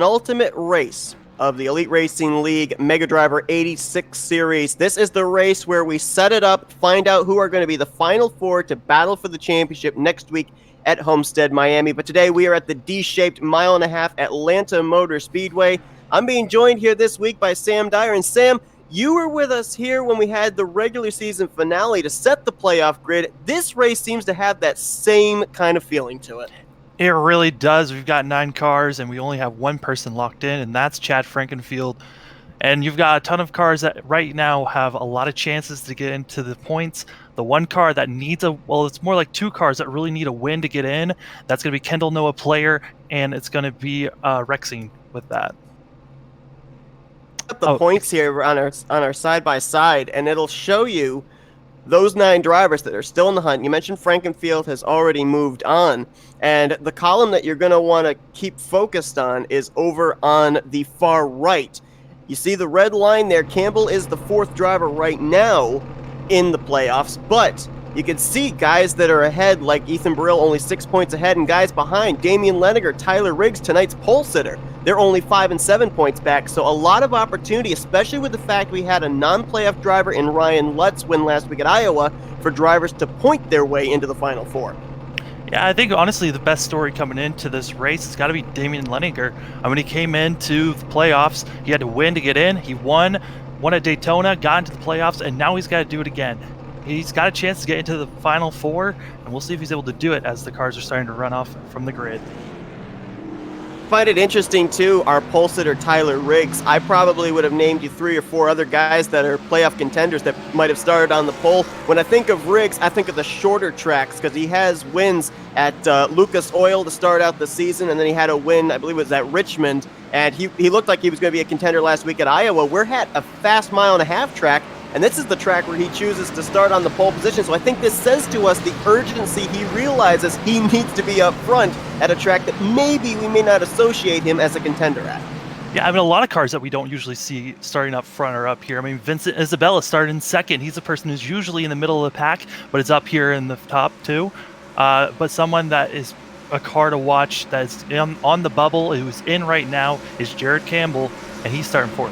Ultimate race of the Elite Racing League MegaDriver86 series. This is the race where we set it up, find out who are going to be the final four to battle for the championship next week at Homestead, Miami. But today we are at the D-shaped mile-and-a-half Atlanta Motor Speedway. I'm being joined here this week by Sam Dyer. And Sam, you were with us here when we had the regular season finale to set the playoff grid. This race seems to have that same kind of feeling to it. It really does. We've got 9 cars, and we only have one person locked in, and that's Chad Frankenfield. And you've got a ton of cars that right now have a lot of chances to get into the points. The one car that needs it's more like 2 cars that really need a win to get in. That's going to be Kendall Noah Player, and it's going to be Rexing with that. The points here on our side-by-side, and it'll show you those 9 drivers that are still in the hunt. You mentioned Frankenfield has already moved on, and the column that you're going to want to keep focused on is over on the far right. You see the red line there. Campbell is the 4th driver right now in the playoffs, but you can see guys that are ahead, like Ethan Burrill, only 6 points ahead, and guys behind, Damian Leniger, Tyler Riggs, tonight's pole sitter. They're only 5 and 7 points back, so a lot of opportunity, especially with the fact we had a non-playoff driver in Ryan Lutz win last week at Iowa for drivers to point their way into the Final Four. Yeah, I think honestly the best story coming into this race has got to be Damian Leniger. When he came into the playoffs, he had to win to get in. He won at Daytona, got into the playoffs, and now he's got to do it again. He's got a chance to get into the Final Four, and we'll see if he's able to do it as the cars are starting to run off from the grid. Find it interesting too, our pole sitter Tyler Riggs. I probably would have named you 3 or 4 other guys that are playoff contenders that might have started on the pole. When I think of Riggs, I think of the shorter tracks because he has wins at Lucas Oil to start out the season, and then he had a win, I believe it was at Richmond, and he looked like he was going to be a contender last week at Iowa. We're at a fast mile-and-a-half track, and this is the track where he chooses to start on the pole position. So I think this says to us the urgency he realizes he needs to be up front at a track that maybe we may not associate him as a contender at. Yeah, a lot of cars that we don't usually see starting up front are up here. Vincent Isabella started in 2nd. He's a person who's usually in the middle of the pack, but is up here in the top 2. But someone that is a car to watch that is on the bubble, who's in right now, is Jared Campbell, and he's starting 4th.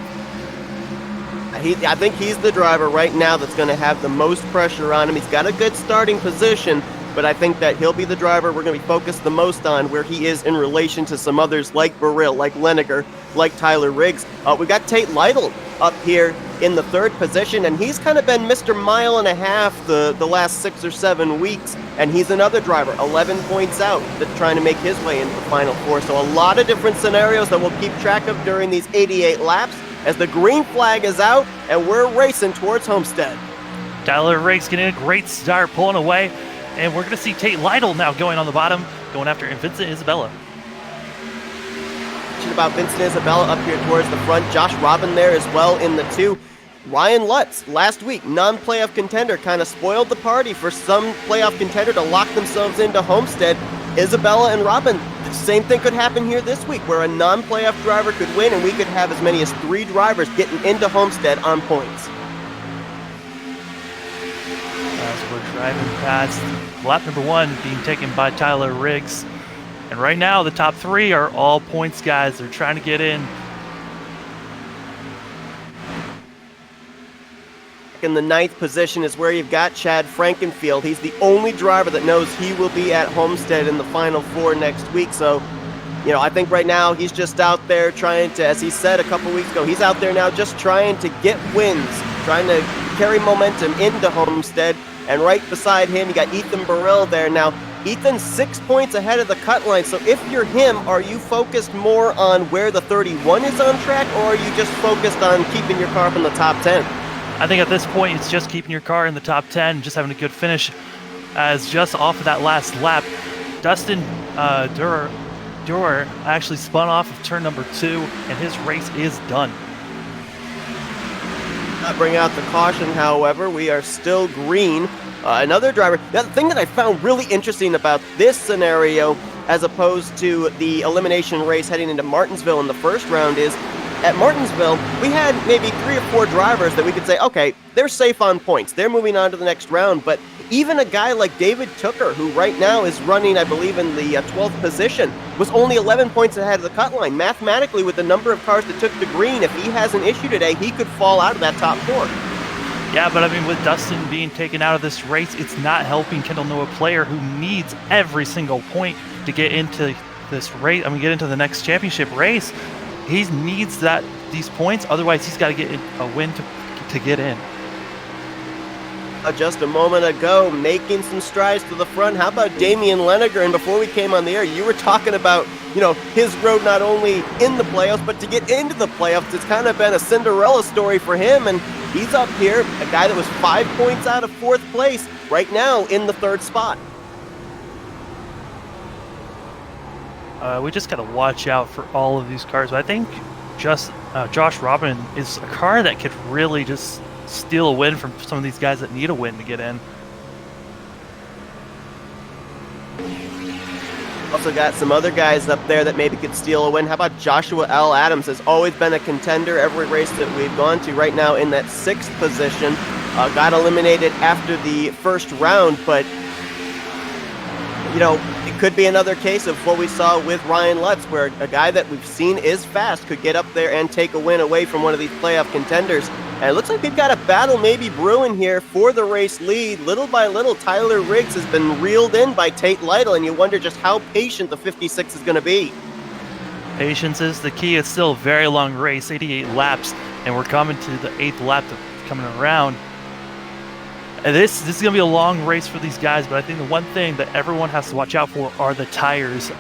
I think he's the driver right now that's going to have the most pressure on him. He's got a good starting position, but I think that he'll be the driver we're going to be focused the most on where he is in relation to some others like Burrill, like Leniger, like Tyler Riggs. We got Tate Lytle up here in the 3rd position, and he's kind of been Mr. Mile-and-a-half the last 6 or 7 weeks, and he's another driver, 11 points out, that's trying to make his way into the Final Four. So a lot of different scenarios that we'll keep track of during these 88 laps as the green flag is out and we're racing towards Homestead. Tyler Riggs getting a great start, pulling away, and we're going to see Tate Lytle now going on the bottom, going after Vincent Isabella. About Vincent Isabella up here towards the front. Josh Robin there as well in the 2. Ryan Lutz, last week, non-playoff contender, kind of spoiled the party for some playoff contender to lock themselves into Homestead. Isabella and Robin, the same thing could happen here this week, where a non-playoff driver could win, and we could have as many as 3 drivers getting into Homestead on points. As we're driving past lap number 1 being taken by Tyler Riggs. And right now, the top 3 are all points guys. They're trying to get in. In the 9th position is where you've got Chad Frankenfield. He's the only driver that knows he will be at Homestead in the Final Four next week. So, I think right now he's just out there trying to, as he said a couple weeks ago, he's out there now just trying to get wins, trying to carry momentum into Homestead. And right beside him, you got Ethan Burrill there. Now, Ethan's 6 points ahead of the cut line. So if you're him, are you focused more on where the 31 is on track, or are you just focused on keeping your car up in the top 10? I think at this point, it's just keeping your car in the top 10, just having a good finish. As just off of that last lap, Dustin Durer actually spun off of turn number 2, and his race is done. Not bring out the caution, however. We are still green. Another driver. Now, the thing that I found really interesting about this scenario, as opposed to the elimination race heading into Martinsville in the first round, is at Martinsville, we had maybe 3 or 4 drivers that we could say, okay, they're safe on points. They're moving on to the next round. But even a guy like David Tooker, who right now is running, I believe, in the 12th position, was only 11 points ahead of the cut line. Mathematically, with the number of cars that took the green, if he has an issue today, he could fall out of that top 4. Yeah, but I mean, with Dustin being taken out of this race, it's not helping Kendall Noah, player who needs every single point to get into this race. I mean, get into the next championship race. He needs these points. Otherwise, he's got to get a win to get in. Just a moment ago, making some strides to the front. How about Damian Leniger? And before we came on the air, you were talking about, his road not only in the playoffs, but to get into the playoffs. It's kind of been a Cinderella story for him, and he's up here, a guy that was 5 points out of 4th place, right now in the 3rd spot. We just got to watch out for all of these cars. But I think just Josh Robin is a car that could really just steal a win from some of these guys that need a win to get in. Also got some other guys up there that maybe could steal a win. How about Joshua L. Adams? Has always been a contender every race that we've gone to. Right now in that 6th position. Got eliminated after the first round, but it could be another case of what we saw with Ryan Lutz, where a guy that we've seen is fast could get up there and take a win away from one of these playoff contenders. And it looks like we've got a battle maybe brewing here for the race lead. Little by little, Tyler Riggs has been reeled in by Tate Lytle, and you wonder just how patient the 56 is going to be. Patience is the key. It's still a very long race, 88 laps, and we're coming to the 8th lap coming around. And this is going to be a long race for these guys, but I think the one thing that everyone has to watch out for are the tires.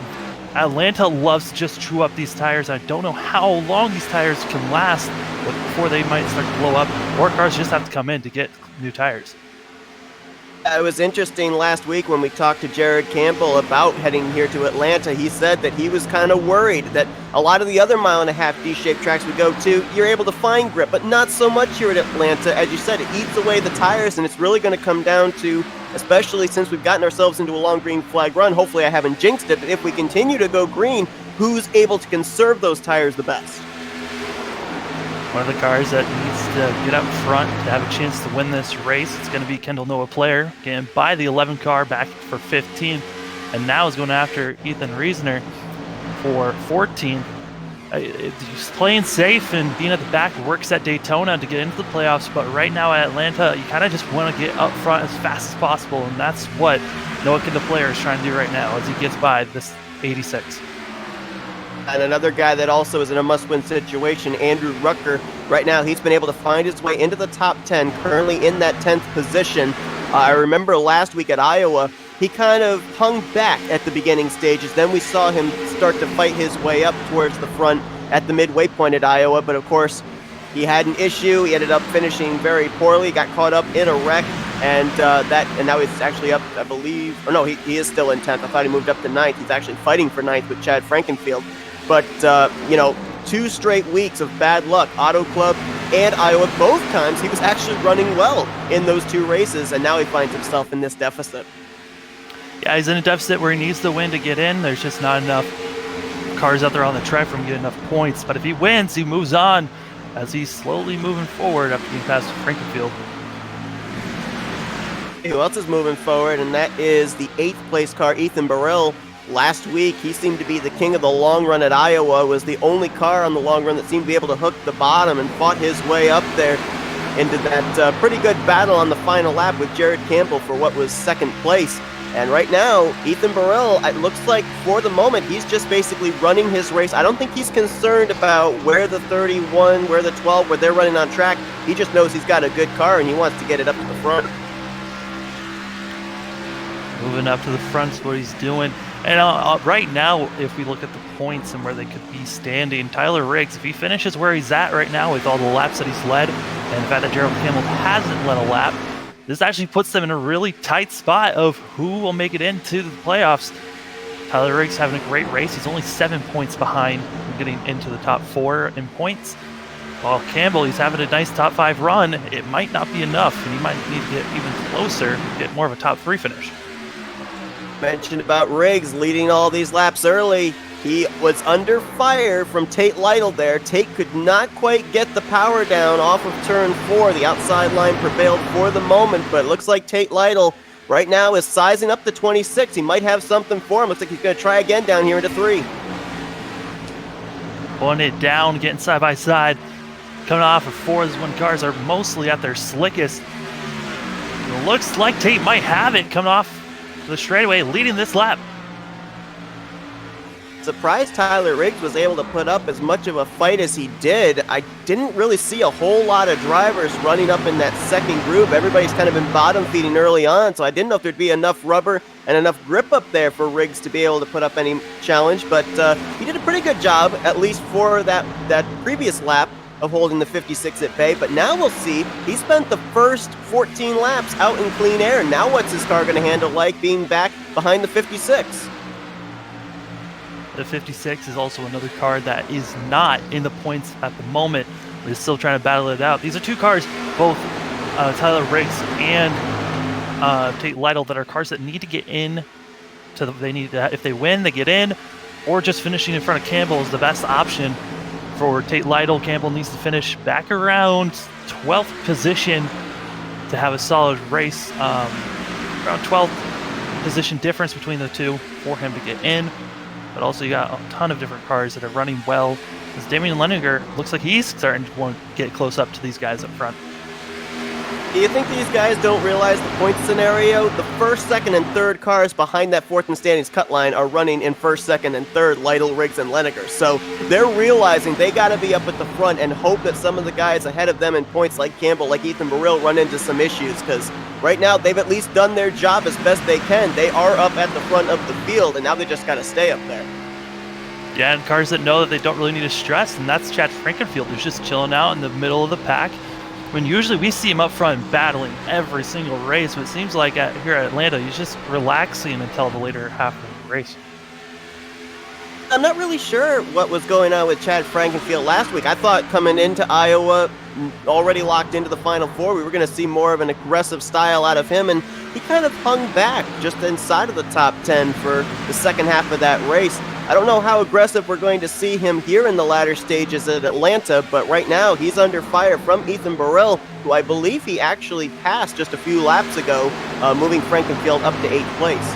Atlanta loves to just chew up these tires. I don't know how long these tires can last before they might start to blow up, or cars just have to come in to get new tires. It was interesting last week when we talked to Jared Campbell about heading here to Atlanta. He said that he was kind of worried that a lot of the other 1.5 D-shaped tracks we go to, you're able to find grip, but not so much here at Atlanta. As you said, it eats away the tires, and it's really going to come down to, especially since we've gotten ourselves into a long green flag run, hopefully I haven't jinxed it, but if we continue to go green, who's able to conserve those tires the best? One of the cars that needs to get up front to have a chance to win this race, it's going to be Kendall Noah, player, getting by the 11 car back for 15th, and now is going after Ethan Reisner for 14th. He's playing safe and being at the back, works at Daytona to get into the playoffs, but right now at Atlanta, you kind of just want to get up front as fast as possible, and that's what Noah Kendall, player, is trying to do right now as he gets by this 86. And another guy that also is in a must-win situation, Andrew Rucker. Right now, he's been able to find his way into the top 10, currently in that 10th position. I remember last week at Iowa, he kind of hung back at the beginning stages. Then we saw him start to fight his way up towards the front at the midway point at Iowa. But of course, he had an issue. He ended up finishing very poorly, got caught up in a wreck. And now he's actually up, I believe, or no, he is still in 10th. I thought he moved up to 9th. He's actually fighting for 9th with Chad Frankenfield. But, 2 straight weeks of bad luck, Auto Club and Iowa. Both times he was actually running well in those 2 races, and now he finds himself in this deficit. Yeah, he's in a deficit where he needs to win to get in. There's just not enough cars out there on the track for him to get enough points. But if he wins, he moves on as he's slowly moving forward after getting past Frankenfield. Who else is moving forward? And that is the 8th place car, Ethan Burrell. Last week, he seemed to be the king of the long run at Iowa, was the only car on the long run that seemed to be able to hook the bottom and fought his way up there into that pretty good battle on the final lap with Jared Campbell for what was 2nd place. And right now, Ethan Burrell, it looks like for the moment, he's just basically running his race. I don't think he's concerned about where the 31, where the 12, where they're running on track. He just knows he's got a good car and he wants to get it up to the front. Moving up to the front is what he's doing. And right now, if we look at the points and where they could be standing, Tyler Riggs, if he finishes where he's at right now with all the laps that he's led, and the fact that Gerald Campbell hasn't led a lap, this actually puts them in a really tight spot of who will make it into the playoffs. Tyler Riggs having a great race. He's only 7 points behind getting into the top 4 in points. While Campbell, he's having a nice top 5 run. It might not be enough, and he might need to get even closer, get more of a top 3 finish. Mentioned about Riggs leading all these laps early. He was under fire from Tate Lytle there. Tate could not quite get the power down off of turn 4. The outside line prevailed for the moment, but it looks like Tate Lytle right now is sizing up the 26. He might have something for him. Looks like he's going to try again down here into 3. Pulling it down, getting side by side. Coming off of 4, this is when cars are mostly at their slickest. It looks like Tate might have it coming off the straightaway, leading this lap. Surprised Tyler Riggs was able to put up as much of a fight as he did. I didn't really see a whole lot of drivers running up in that second group. Everybody's kind of been bottom feeding early on, so I didn't know if there'd be enough rubber and enough grip up there for Riggs to be able to put up any challenge, but he did a pretty good job, at least for that previous lap, of holding the 56 at bay. But now we'll see. He spent the first 14 laps out in clean air. Now what's his car going to handle like being back behind the 56? The 56 is also another car that is not in the points at the moment, but is still trying to battle it out. These are two cars, both Tyler Riggs and Tate Lytle, that are cars that need to get in. If they win, they get in, or just finishing in front of Campbell is the best option for Tate Lytle. Campbell needs to finish back around 12th position to have a solid race. Around 12th position difference between the two for him to get in. But also you got a ton of different cars that are running well. As Damian Leninger looks like he's starting to want to get close up to these guys up front. Do you think these guys don't realize the point scenario? The first, second, and third cars behind that fourth and standings cut line are running in first, second, and third, Lytle, Riggs, and Leninger. So they're realizing they got to be up at the front and hope that some of the guys ahead of them in points like Campbell, like Ethan Burrill, run into some issues, because right now they've at least done their job as best they can. They are up at the front of the field, and now they just got to stay up there. Yeah, and cars that know that they don't really need to stress, and that's Chad Frankenfield, who's just chilling out in the middle of the pack. When usually we see him up front battling every single race, but it seems like here at Atlanta, he's just relaxing until the later half of the race. I'm not really sure what was going on with Chad Frankenfield last week. I thought coming into Iowa, already locked into the Final Four, we were going to see more of an aggressive style out of him, and he kind of hung back just inside of the top 10 for the second half of that race. I don't know how aggressive we're going to see him here in the latter stages at Atlanta, but right now he's under fire from Ethan Burrill, who I believe he actually passed just a few laps ago, moving Frankenfield up to 8th place.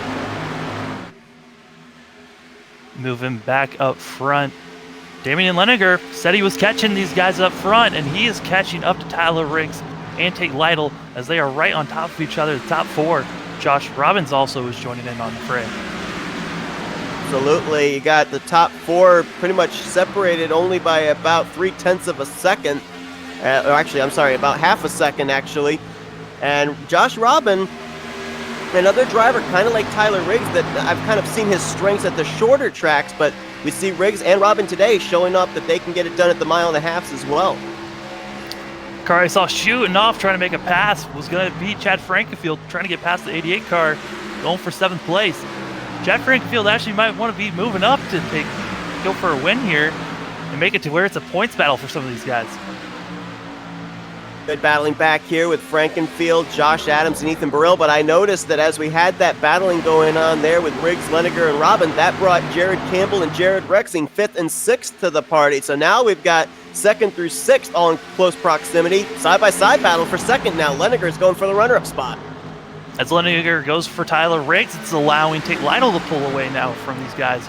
Moving back up front, Damian Leninger said he was catching these guys up front, and he is catching up to Tyler Riggs and Tate Lytle as they are right on top of each other, the top 4. Josh Robbins also is joining in on the fray. Absolutely. You got the top 4 pretty much separated only by about 0.3 of a second. About half a second, actually. And Josh Robin, another driver kind of like Tyler Riggs that I've kind of seen his strengths at the shorter tracks, but we see Riggs and Robin today showing up that they can get it done at the mile and a halfs as well. Car I saw shooting off, trying to make a pass, was going to beat Chad Frankenfield, trying to get past the 88 car, going for 7th place. Chad Frankenfield actually might want to be moving up to go for a win here and make it to where it's a points battle for some of these guys. Good battling back here with Frankenfield, Josh Adams, and Ethan Burrill, but I noticed that as we had that battling going on there with Riggs, Leninger, and Robin, that brought Jared Campbell and Jared Rexing 5th and 6th to the party. So now we've got 2nd through 6th all in close proximity. Side-by-side battle for 2nd now. Leninger is going for the runner-up spot. As Leninger goes for Tyler Riggs, it's allowing Tate Lytle to pull away now from these guys.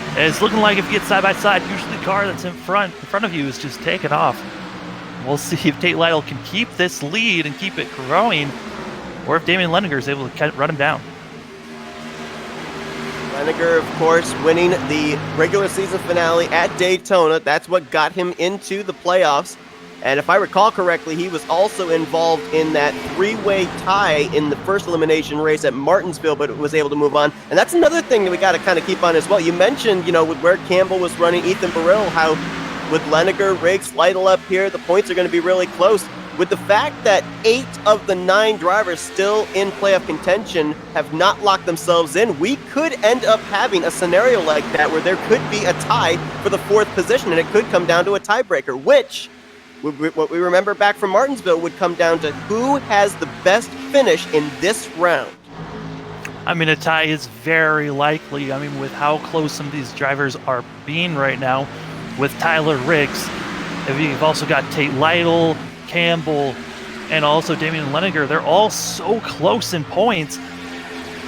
And it's looking like if you get side-by-side, usually the car that's in front of you is just taking off. We'll see if Tate Lytle can keep this lead and keep it growing, or if Damian Leninger is able to run him down. Leninger, of course, winning the regular season finale at Daytona. That's what got him into the playoffs. And if I recall correctly, he was also involved in that 3-way tie in the first elimination race at Martinsville, but was able to move on. And that's another thing that we got to kind of keep on as well. You mentioned, with where Campbell was running, Ethan Burrill, how with Leninger, Riggs, Lytle up here, the points are going to be really close. With the fact that 8 of the 9 drivers still in playoff contention have not locked themselves in, we could end up having a scenario like that where there could be a tie for the 4th position, and it could come down to a tiebreaker, which, what we remember back from Martinsville, would come down to who has the best finish in this round. I mean, a tie is very likely. I mean, with how close some of these drivers are being right now with Tyler Riggs. If you've also got Tate Lytle, Campbell, and also Damian Leniger, they're all so close in points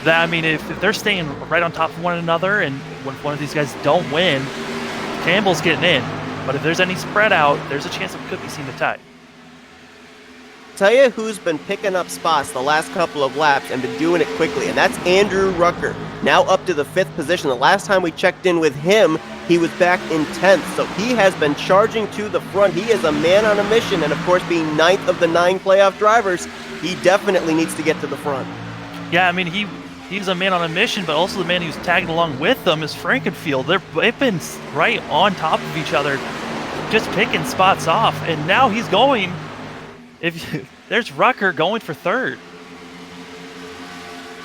that, I mean, if they're staying right on top of one another and when one of these guys don't win, Campbell's getting in. But if there's any spread out, there's a chance that we could be seeing a tie. Tell you who's been picking up spots the last couple of laps and been doing it quickly, and that's Andrew Rucker, now up to the 5th position. The last time we checked in with him, he was back in 10th, so he has been charging to the front. He is a man on a mission, and of course, being 9th of the 9 playoff drivers, he definitely needs to get to the front. Yeah, I mean, he's a man on a mission, but also the man who's tagging along with them is Frankenfield. They've been right on top of each other, just picking spots off, and now he's going. There's Rucker going for 3rd.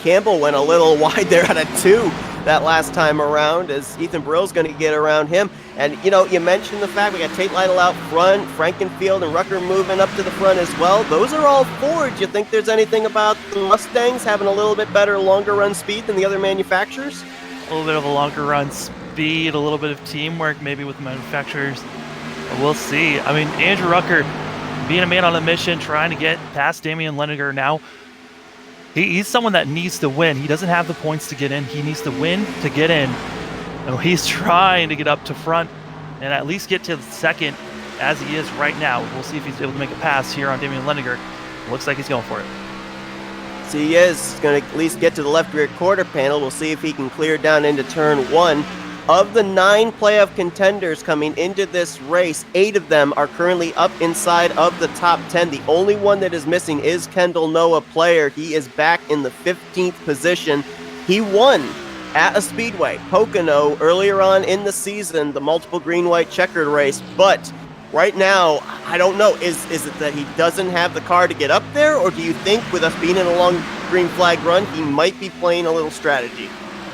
Campbell went a little wide there out of 2 that last time around, as Ethan Burrell's going to get around him. And, you know, you mentioned the fact we got Tate Lytle out front, Frankenfield and Rucker moving up to the front as well. Those are all Fords. You think there's anything about the Mustangs having a little bit better longer run speed than the other manufacturers? A little bit of a longer run speed, a little bit of teamwork maybe with the manufacturers. We'll see. I mean, Andrew Rucker, being a man on a mission, trying to get past Damian Leniger now. He's someone that needs to win. He doesn't have the points to get in. He needs to win to get in. And he's trying to get up to front and at least get to 2nd as he is right now. We'll see if he's able to make a pass here on Damian Leniger. Looks like he's going for it. So he is going to at least get to the left rear quarter panel. We'll see if he can clear down into turn 1. Of the 9 playoff contenders coming into this race, 8 of them are currently up inside of the top 10. The only one that is missing is Kendall Noah Player. He is back in the 15th position. He won at a speedway, Pocono, earlier on in the season, the multiple green-white checkered race. But right now, I don't know, is it that he doesn't have the car to get up there, or do you think with us being in a long green flag run, he might be playing a little strategy?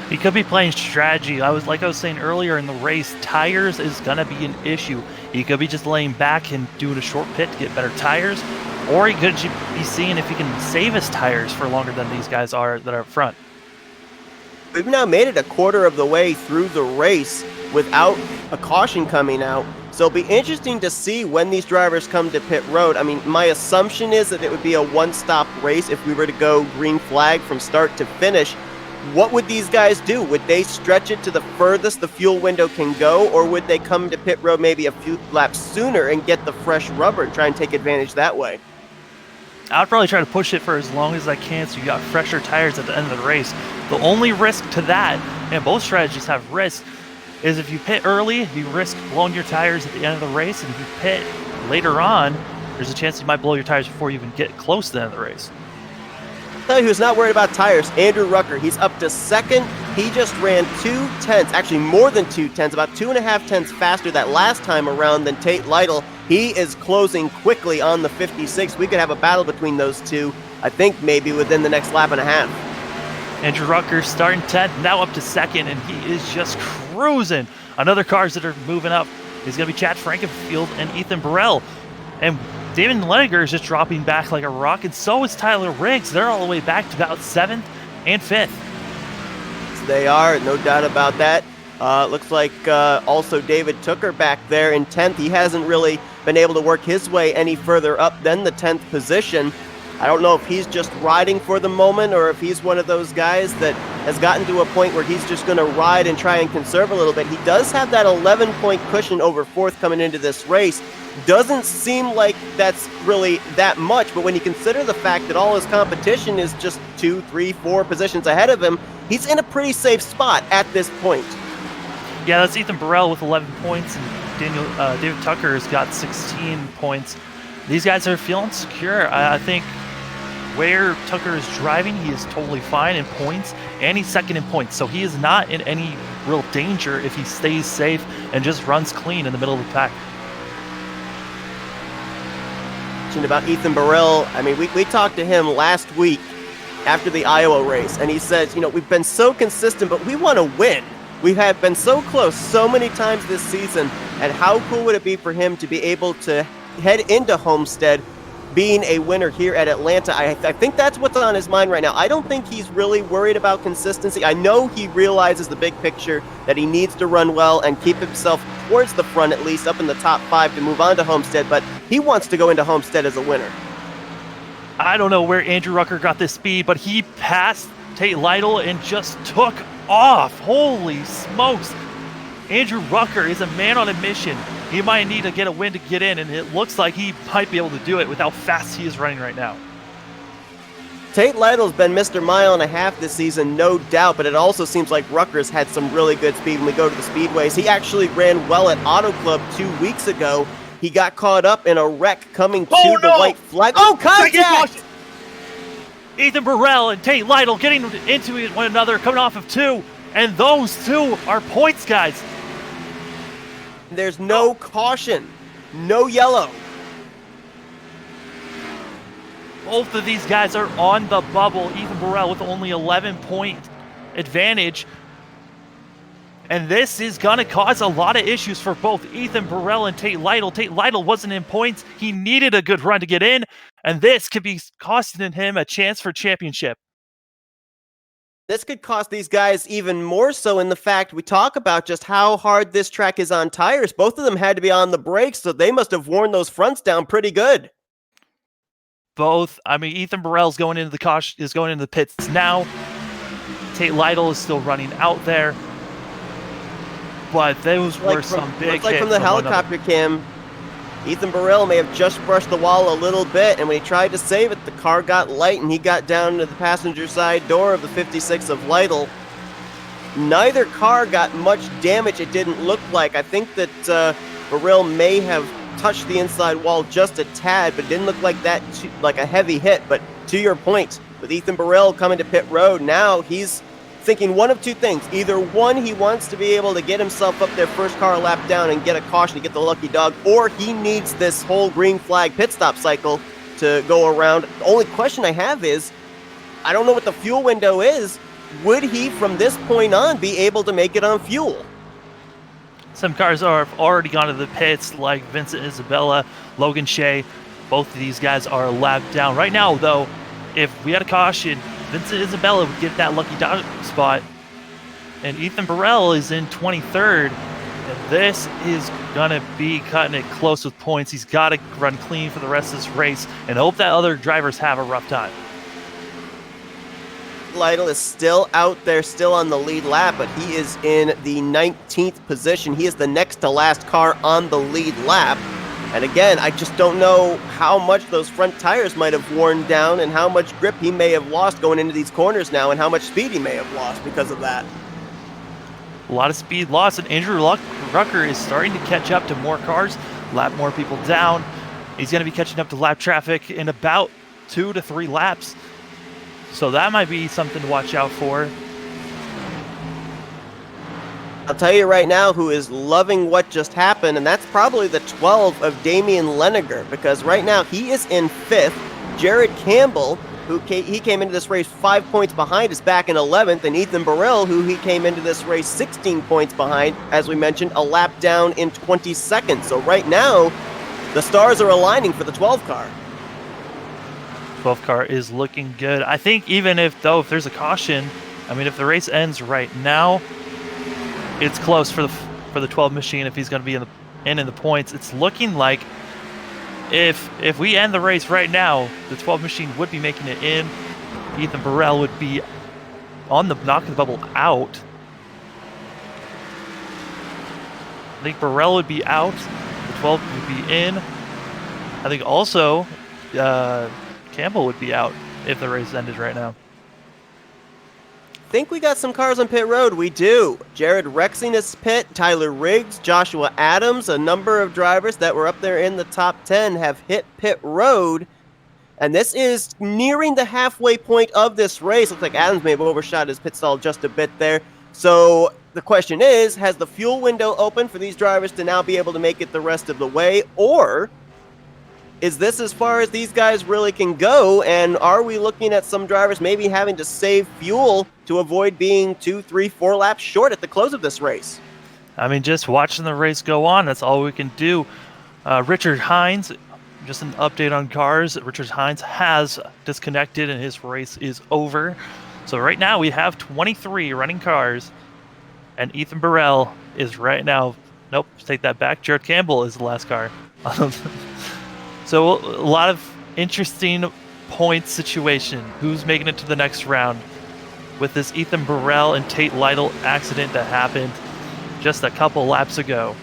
He could be playing strategy. I was saying earlier in the race, tires is going to be an issue. He could be just laying back and doing a short pit to get better tires, or he could be seeing if he can save his tires for longer than these guys are that are up front. We've now made it a quarter of the way through the race without a caution coming out. So it'll be interesting to see when these drivers come to pit road. I mean, my assumption is that it would be a one-stop race if we were to go green flag from start to finish. What would these guys do? Would they stretch it to the furthest the fuel window can go, or would they come to pit road maybe a few laps sooner and get the fresh rubber and try and take advantage that way? I would probably try to push it for as long as I can so you got fresher tires at the end of the race. The only risk to that, and both strategies have risk, is if you pit early, you risk blowing your tires at the end of the race, and if you pit later on, there's a chance you might blow your tires before you even get close to the end of the race. Tell you who's not worried about tires, Andrew Rucker. He's up to 2nd. He just ran 2 tenths, actually more than 2 tenths, about 2.5 tenths faster that last time around than Tate Lytle. He is closing quickly on the 56. We could have a battle between those two, I think maybe within the next lap and a half. Andrew Rucker starting 10th, now up to 2nd, and he is just cruising. Another cars that are moving up is going to be Chad Frankenfield and Ethan Burrell. And David Leniger is just dropping back like a rock, and so is Tyler Riggs. They're all the way back to about 7th and 5th. So they are, no doubt about that. Looks like also David Tooker back there in 10th. He hasn't really been able to work his way any further up than the 10th position. I don't know if he's just riding for the moment or if he's one of those guys that has gotten to a point where he's just going to ride and try and conserve a little bit. He does have that 11-point cushion over 4th coming into this race. Doesn't seem like that's really that much, but when you consider the fact that all his competition is just 2, 3, 4 positions ahead of him, he's in a pretty safe spot at this point. Yeah, that's Ethan Burrell with 11 points, and David Tucker has got 16 points. These guys are feeling secure. I think where Tucker is driving, he is totally fine in points, and he's 2nd in points, so he is not in any real danger if he stays safe and just runs clean in the middle of the pack. About Ethan Burrell, I mean, we talked to him last week after the Iowa race, and he says, you know, we've been so consistent, but we want to win. We have been so close so many times this season, and how cool would it be for him to be able to head into Homestead being a winner here at Atlanta. I think that's what's on his mind right now. I don't think he's really worried about consistency. I know he realizes the big picture, that he needs to run well and keep himself towards the front, at least up in the top 5 to move on to Homestead, but he wants to go into Homestead as a winner. I don't know where Andrew Rucker got this speed, but he passed Tate Lytle and just took off. Holy smokes. Andrew Rucker is a man on a mission. He might need to get a win to get in, and it looks like he might be able to do it with how fast he is running right now. Tate Lytle's been Mr. Mile and a Half this season, no doubt, but it also seems like Rucker's had some really good speed when we go to the speedways. He actually ran well at Auto Club 2 weeks ago. He got caught up in a wreck coming to the white flag. Oh, contact! Ethan Burrell and Tate Lytle getting into one another, coming off of 2, and those 2 are points, guys. There's no caution, no yellow. Both of these guys are on the bubble. Ethan Burrell with only 11-point advantage. And this is going to cause a lot of issues for both Ethan Burrell and Tate Lytle. Tate Lytle wasn't in points. He needed a good run to get in. And this could be costing him a chance for championship. This could cost these guys even more so in the fact we talk about just how hard this track is on tires. Both of them had to be on the brakes, so they must have worn those fronts down pretty good. Ethan Burrell's going into the pits now. Tate Lytle is still running out there. But those were some big hits. Like from the helicopter cam, Ethan Burrell may have just brushed the wall a little bit, and when he tried to save it, the car got light, and he got down to the passenger side door of the 56 of Lytle. Neither car got much damage, it didn't look like. I think that Burrell may have touched the inside wall just a tad, but it didn't look like that, like a heavy hit. But to your point, with Ethan Burrell coming to pit road, now he's thinking one of two things. Either one, he wants to be able to get himself up there first car lap down and get a caution to get the lucky dog, or he needs this whole green flag pit stop cycle to go around. The only question I have is, I don't know what the fuel window is. Would he, from this point on, be able to make it on fuel? Some cars have already gone to the pits, like Vincent Isabella, Logan Shea. Both of these guys are a lap down. Right now, though, if we had a caution, Vincent Isabella would get that lucky dog spot, and Ethan Burrell is in 23rd, and this is going to be cutting it close with points. He's got to run clean for the rest of this race and hope that other drivers have a rough time. Lytle is still out there, still on the lead lap, but he is in the 19th position. He is the next to last car on the lead lap. And again, I just don't know how much those front tires might have worn down and how much grip he may have lost going into these corners now and how much speed he may have lost because of that. A lot of speed loss, and Andrew Rucker is starting to catch up to more cars, lap more people down. He's going to be catching up to lap traffic in about 2 to 3 laps. So that might be something to watch out for. I'll tell you right now who is loving what just happened, and that's probably the 12 of Damian Leniger, because right now he is in 5th. Jared Campbell, he came into this race 5 points behind, is back in 11th, and Ethan Burrell, who he came into this race 16 points behind, as we mentioned, a lap down in 22nd. So right now, the stars are aligning for the 12 car. 12 car is looking good. I think even if there's a caution, if the race ends right now, it's close for the 12 machine if he's going to be in the points. It's looking like if we end the race right now, the 12 machine would be making it in. Ethan Burrell would be on the knocking the bubble out. I think Burrell would be out. The 12 would be in. I think also Campbell would be out if the race ended right now. Think we got some cars on pit road. We do. Jared Rexing is pit, Tyler Riggs, Joshua Adams, a number of drivers that were up there in the top 10 have hit pit road. And this is nearing the halfway point of this race. Looks like Adams may have overshot his pit stall just a bit there. So the question is, has the fuel window open for these drivers to now be able to make it the rest of the way? Or is this as far as these guys really can go, and are we looking at some drivers maybe having to save fuel to avoid being 2, 3, 4 laps short at the close of this race? Just watching the race go on, that's all we can do. Richard Hines just an update on cars. Richard Hines has disconnected and his race is over. So right now we have 23 running cars, and Ethan Burrell is right now. Nope, take that back. Jared Campbell is the last car. So a lot of interesting point situation. Who's making it to the next round with this Ethan Burrell and Tate Lytle accident that happened just a couple laps ago.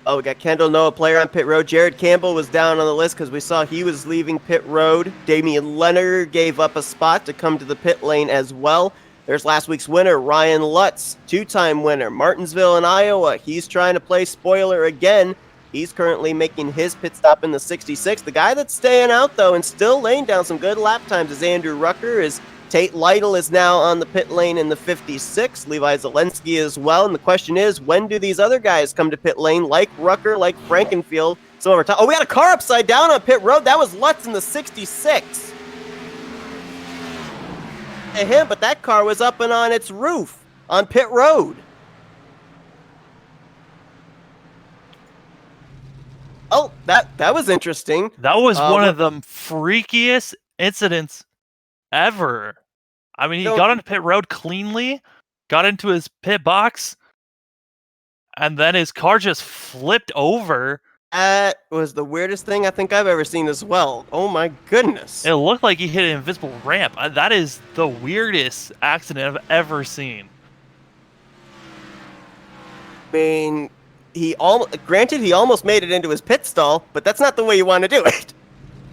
Oh, we got Kendall Noah, player on pit road. Jared Campbell was down on the list because we saw he was leaving pit road. Damian Leonard gave up a spot to come to the pit lane as well. There's last week's winner, Ryan Lutz, two-time winner. Martinsville in Iowa. He's trying to play spoiler again. He's currently making his pit stop in the 66. The guy that's staying out, though, and still laying down some good lap times is Andrew Rucker. Tate Lytle is now on the pit lane in the 56. Levi Zelensky as well. And the question is, when do these other guys come to pit lane, like Rucker, like Frankenfield? Some of our top. Oh, we had a car upside down on pit road. That was Lutz in the 66. To him, but that car was up and on its roof on pit road. Oh, that was interesting. That was one of the freakiest incidents ever. I mean, he got on pit road cleanly, got into his pit box, and then his car just flipped over. That was the weirdest thing I think I've ever seen as well. Oh my goodness. It looked like he hit an invisible ramp. That is the weirdest accident I've ever seen. I mean, he almost made it into his pit stall, but that's not the way you want to do it.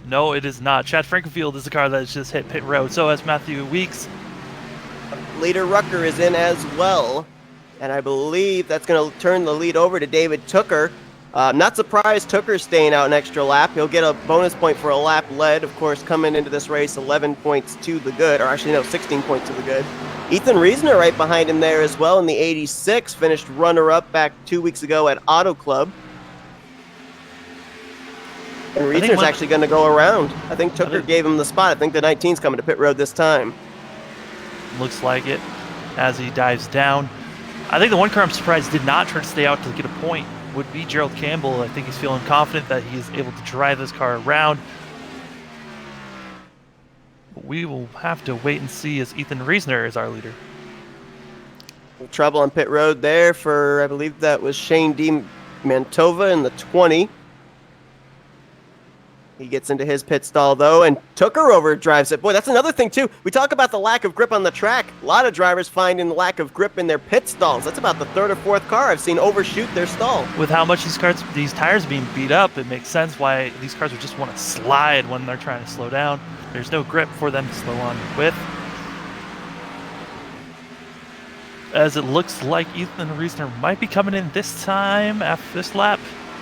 No, it is not. Chad Frankenfield is the car that has just hit pit road. So has Matthew Weeks. Leader Rucker is in as well. And I believe that's going to turn the lead over to David Tooker. Not surprised Tooker's staying out an extra lap. He'll get a bonus point for a lap led. Of course, coming into this race, 11 points to the good. Or actually, no, 16 points to the good. Ethan Reisner right behind him there as well in the 86. Finished runner-up back 2 weeks ago at Auto Club. And Reisner's actually going to go around. I think Tooker gave him the spot. I think the 19's coming to pit road this time. Looks like it as he dives down. I think the one car I'm surprised did not try to stay out to get a point would be Gerald Campbell. I think he's feeling confident that he's able to drive this car around. We will have to wait and see as Ethan Reisner is our leader. Trouble on pit road there for, I believe that was Shane D. Mantova in the 20. He gets into his pit stall, though, and Tooker overdrives it. Boy, that's another thing, too. We talk about the lack of grip on the track. A lot of drivers finding the lack of grip in their pit stalls. That's about the third or fourth car I've seen overshoot their stall. With how much these tires are being beat up, it makes sense why these cars would just want to slide when they're trying to slow down. There's no grip for them to slow on with. As it looks like Ethan Reisner might be coming in this time after this lap.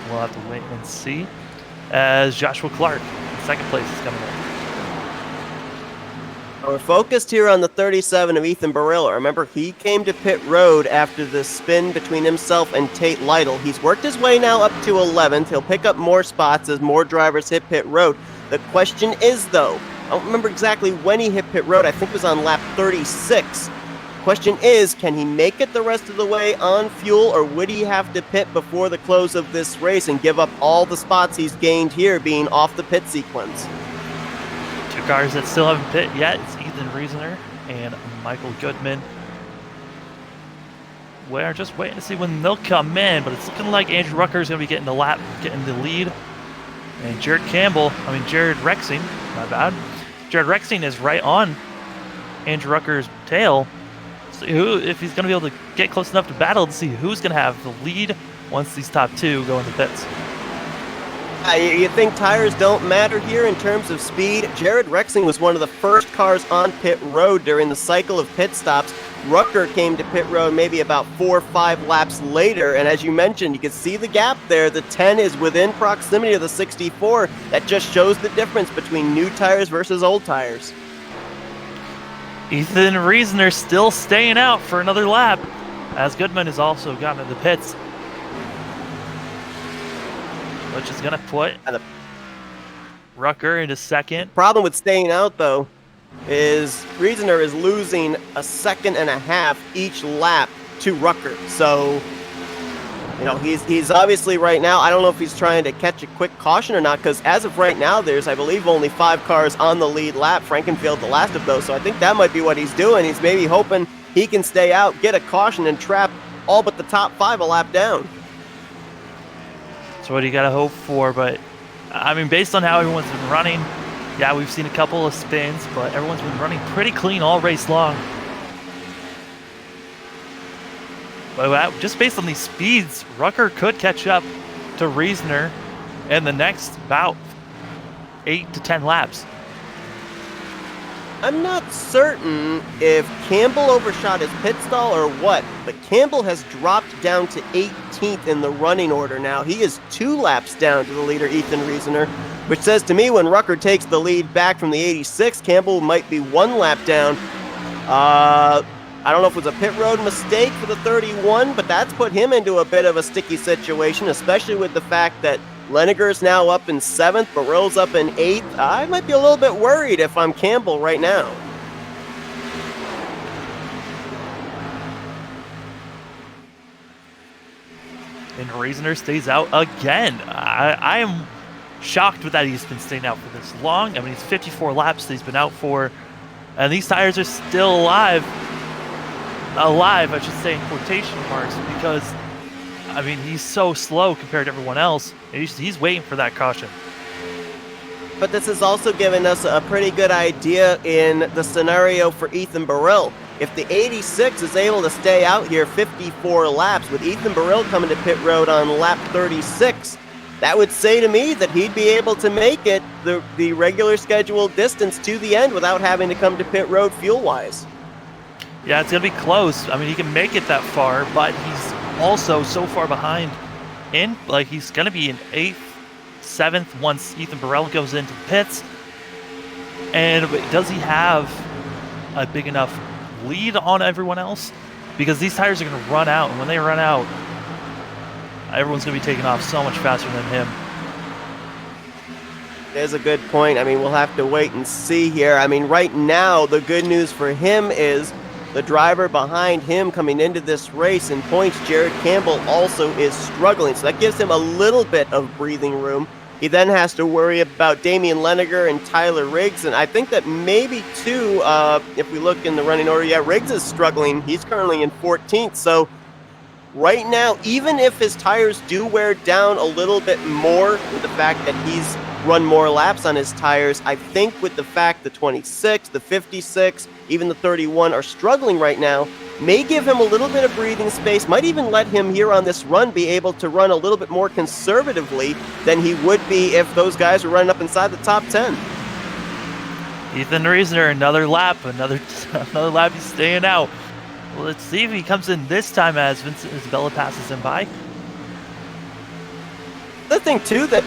We'll have to wait and see. As Joshua Clark, in second place, is coming in. We're focused here on the 37 of Ethan Burrell. Remember, he came to pit road after the spin between himself and Tate Lytle. He's worked his way now up to 11th. He'll pick up more spots as more drivers hit pit road. The question is, though, I don't remember exactly when he hit pit road. I think it was on lap 36. Question is, can he make it the rest of the way on fuel, or would he have to pit before the close of this race and give up all the spots he's gained here being off the pit sequence? Two cars that still haven't pit yet. It's Ethan Reisner and Michael Goodman. We're just waiting to see when they'll come in, but it's looking like Andrew Rucker is going to be getting the lead. And Jared Rexing, my bad. Jared Rexing is right on Andrew Rucker's tail. So if he's going to be able to get close enough to battle to see who's going to have the lead once these top two go into pits. You think tires don't matter here in terms of speed? Jared Rexing was one of the first cars on pit road during the cycle of pit stops. Rucker came to pit road maybe about 4 or 5 laps later, and as you mentioned, you can see the gap there. The 10 is within proximity of the 64. That just shows the difference between new tires versus old tires. Ethan Reisner still staying out for another lap, as Goodman has also gotten in the pits, which is going to put Rucker into second. Problem with staying out, though, is Reisner is losing a second and a half each lap to Rucker. So You know, he's obviously right now, I don't know if he's trying to catch a quick caution or not, because as of right now, there's, I believe, only 5 cars on the lead lap. Frankenfield, the last of those, so I think that might be what he's doing. He's maybe hoping he can stay out, get a caution, and trap all but the top 5 a lap down. That's what you got to hope for, but, I mean, based on how everyone's been running, yeah, we've seen a couple of spins, but everyone's been running pretty clean all race long. But just based on these speeds, Rucker could catch up to Reasoner in the next about 8 to 10 laps. I'm not certain if Campbell overshot his pit stall or what, but Campbell has dropped down to 18th in the running order now. He is 2 laps down to the leader, Ethan Reasoner, which says to me when Rucker takes the lead back from the 86, Campbell might be 1 lap down. I don't know if it was a pit road mistake for the 31, but that's put him into a bit of a sticky situation, especially with the fact that Leniger's now up in 7th, Burrell's up in 8th. I might be a little bit worried if I'm Campbell right now. And Reasoner stays out again. I am shocked with that he's been staying out for this long. I mean, it's 54 laps that he's been out for, and these tires are still alive, I should say in quotation marks, because, I mean, he's so slow compared to everyone else. He's waiting for that caution. But this has also given us a pretty good idea in the scenario for Ethan Burrell. If the 86 is able to stay out here 54 laps, with Ethan Burrell coming to pit road on lap 36, that would say to me that he'd be able to make it the regular scheduled distance to the end without having to come to pit road fuel-wise. Yeah, it's going to be close. I mean, he can make it that far, but he's also so far behind. He's going to be in 8th, 7th once Ethan Burrell goes into the pits. And does he have a big enough lead on everyone else? Because these tires are going to run out, and when they run out, everyone's going to be taking off so much faster than him. There's a good point. I mean, we'll have to wait and see here. I mean, right now, the good news for him is the driver behind him coming into this race in points, Jared Campbell, also is struggling. So that gives him a little bit of breathing room. He then has to worry about Damian Leniger and Tyler Riggs. And I think that maybe, too, if we look in the running order, yeah, Riggs is struggling. He's currently in 14th. So right now, even if his tires do wear down a little bit more with the fact that he's run more laps on his tires, I think with the fact the 26, the 56, even the 31 are struggling right now, may give him a little bit of breathing space, might even let him here on this run be able to run a little bit more conservatively than he would be if those guys were running up inside the top 10. Ethan Reasoner, another lap, another lap, he's staying out. Well, let's see if he comes in this time as Vincent Isabella passes him by. The thing too that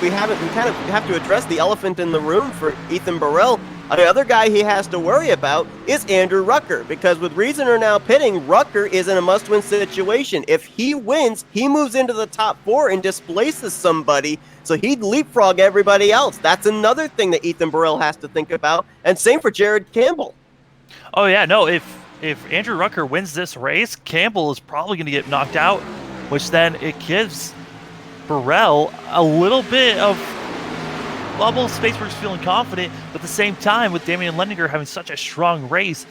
we kind of have to address the elephant in the room for Ethan Burrell. The other guy he has to worry about is Andrew Rucker, because with Reasoner now pitting, Rucker is in a must-win situation. If he wins, he moves into the top 4 and displaces somebody, so he'd leapfrog everybody else. That's another thing that Ethan Burrell has to think about, and same for Jared Campbell. Oh yeah, no, if Andrew Rucker wins this race, Campbell is probably going to get knocked out, which then it gives Burrell a little bit of bubble space where he's feeling confident, but at the same time, with Damian Leniger having such a strong race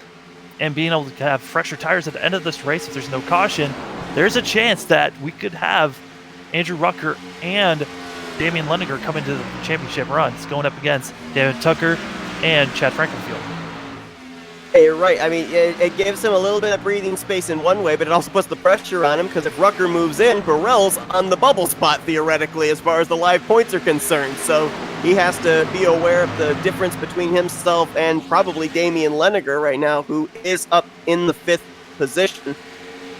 and being able to have fresher tires at the end of this race if there's no caution, there's a chance that we could have Andrew Rucker and Damian Leniger come into the championship runs going up against David Tucker and Chad Frankenfield. Hey, you're right. I mean, it gives him a little bit of breathing space in one way, but it also puts the pressure on him, because if Rucker moves in, Burrell's on the bubble spot, theoretically, as far as the live points are concerned. So he has to be aware of the difference between himself and probably Damian Leniger right now, who is up in the 5th position.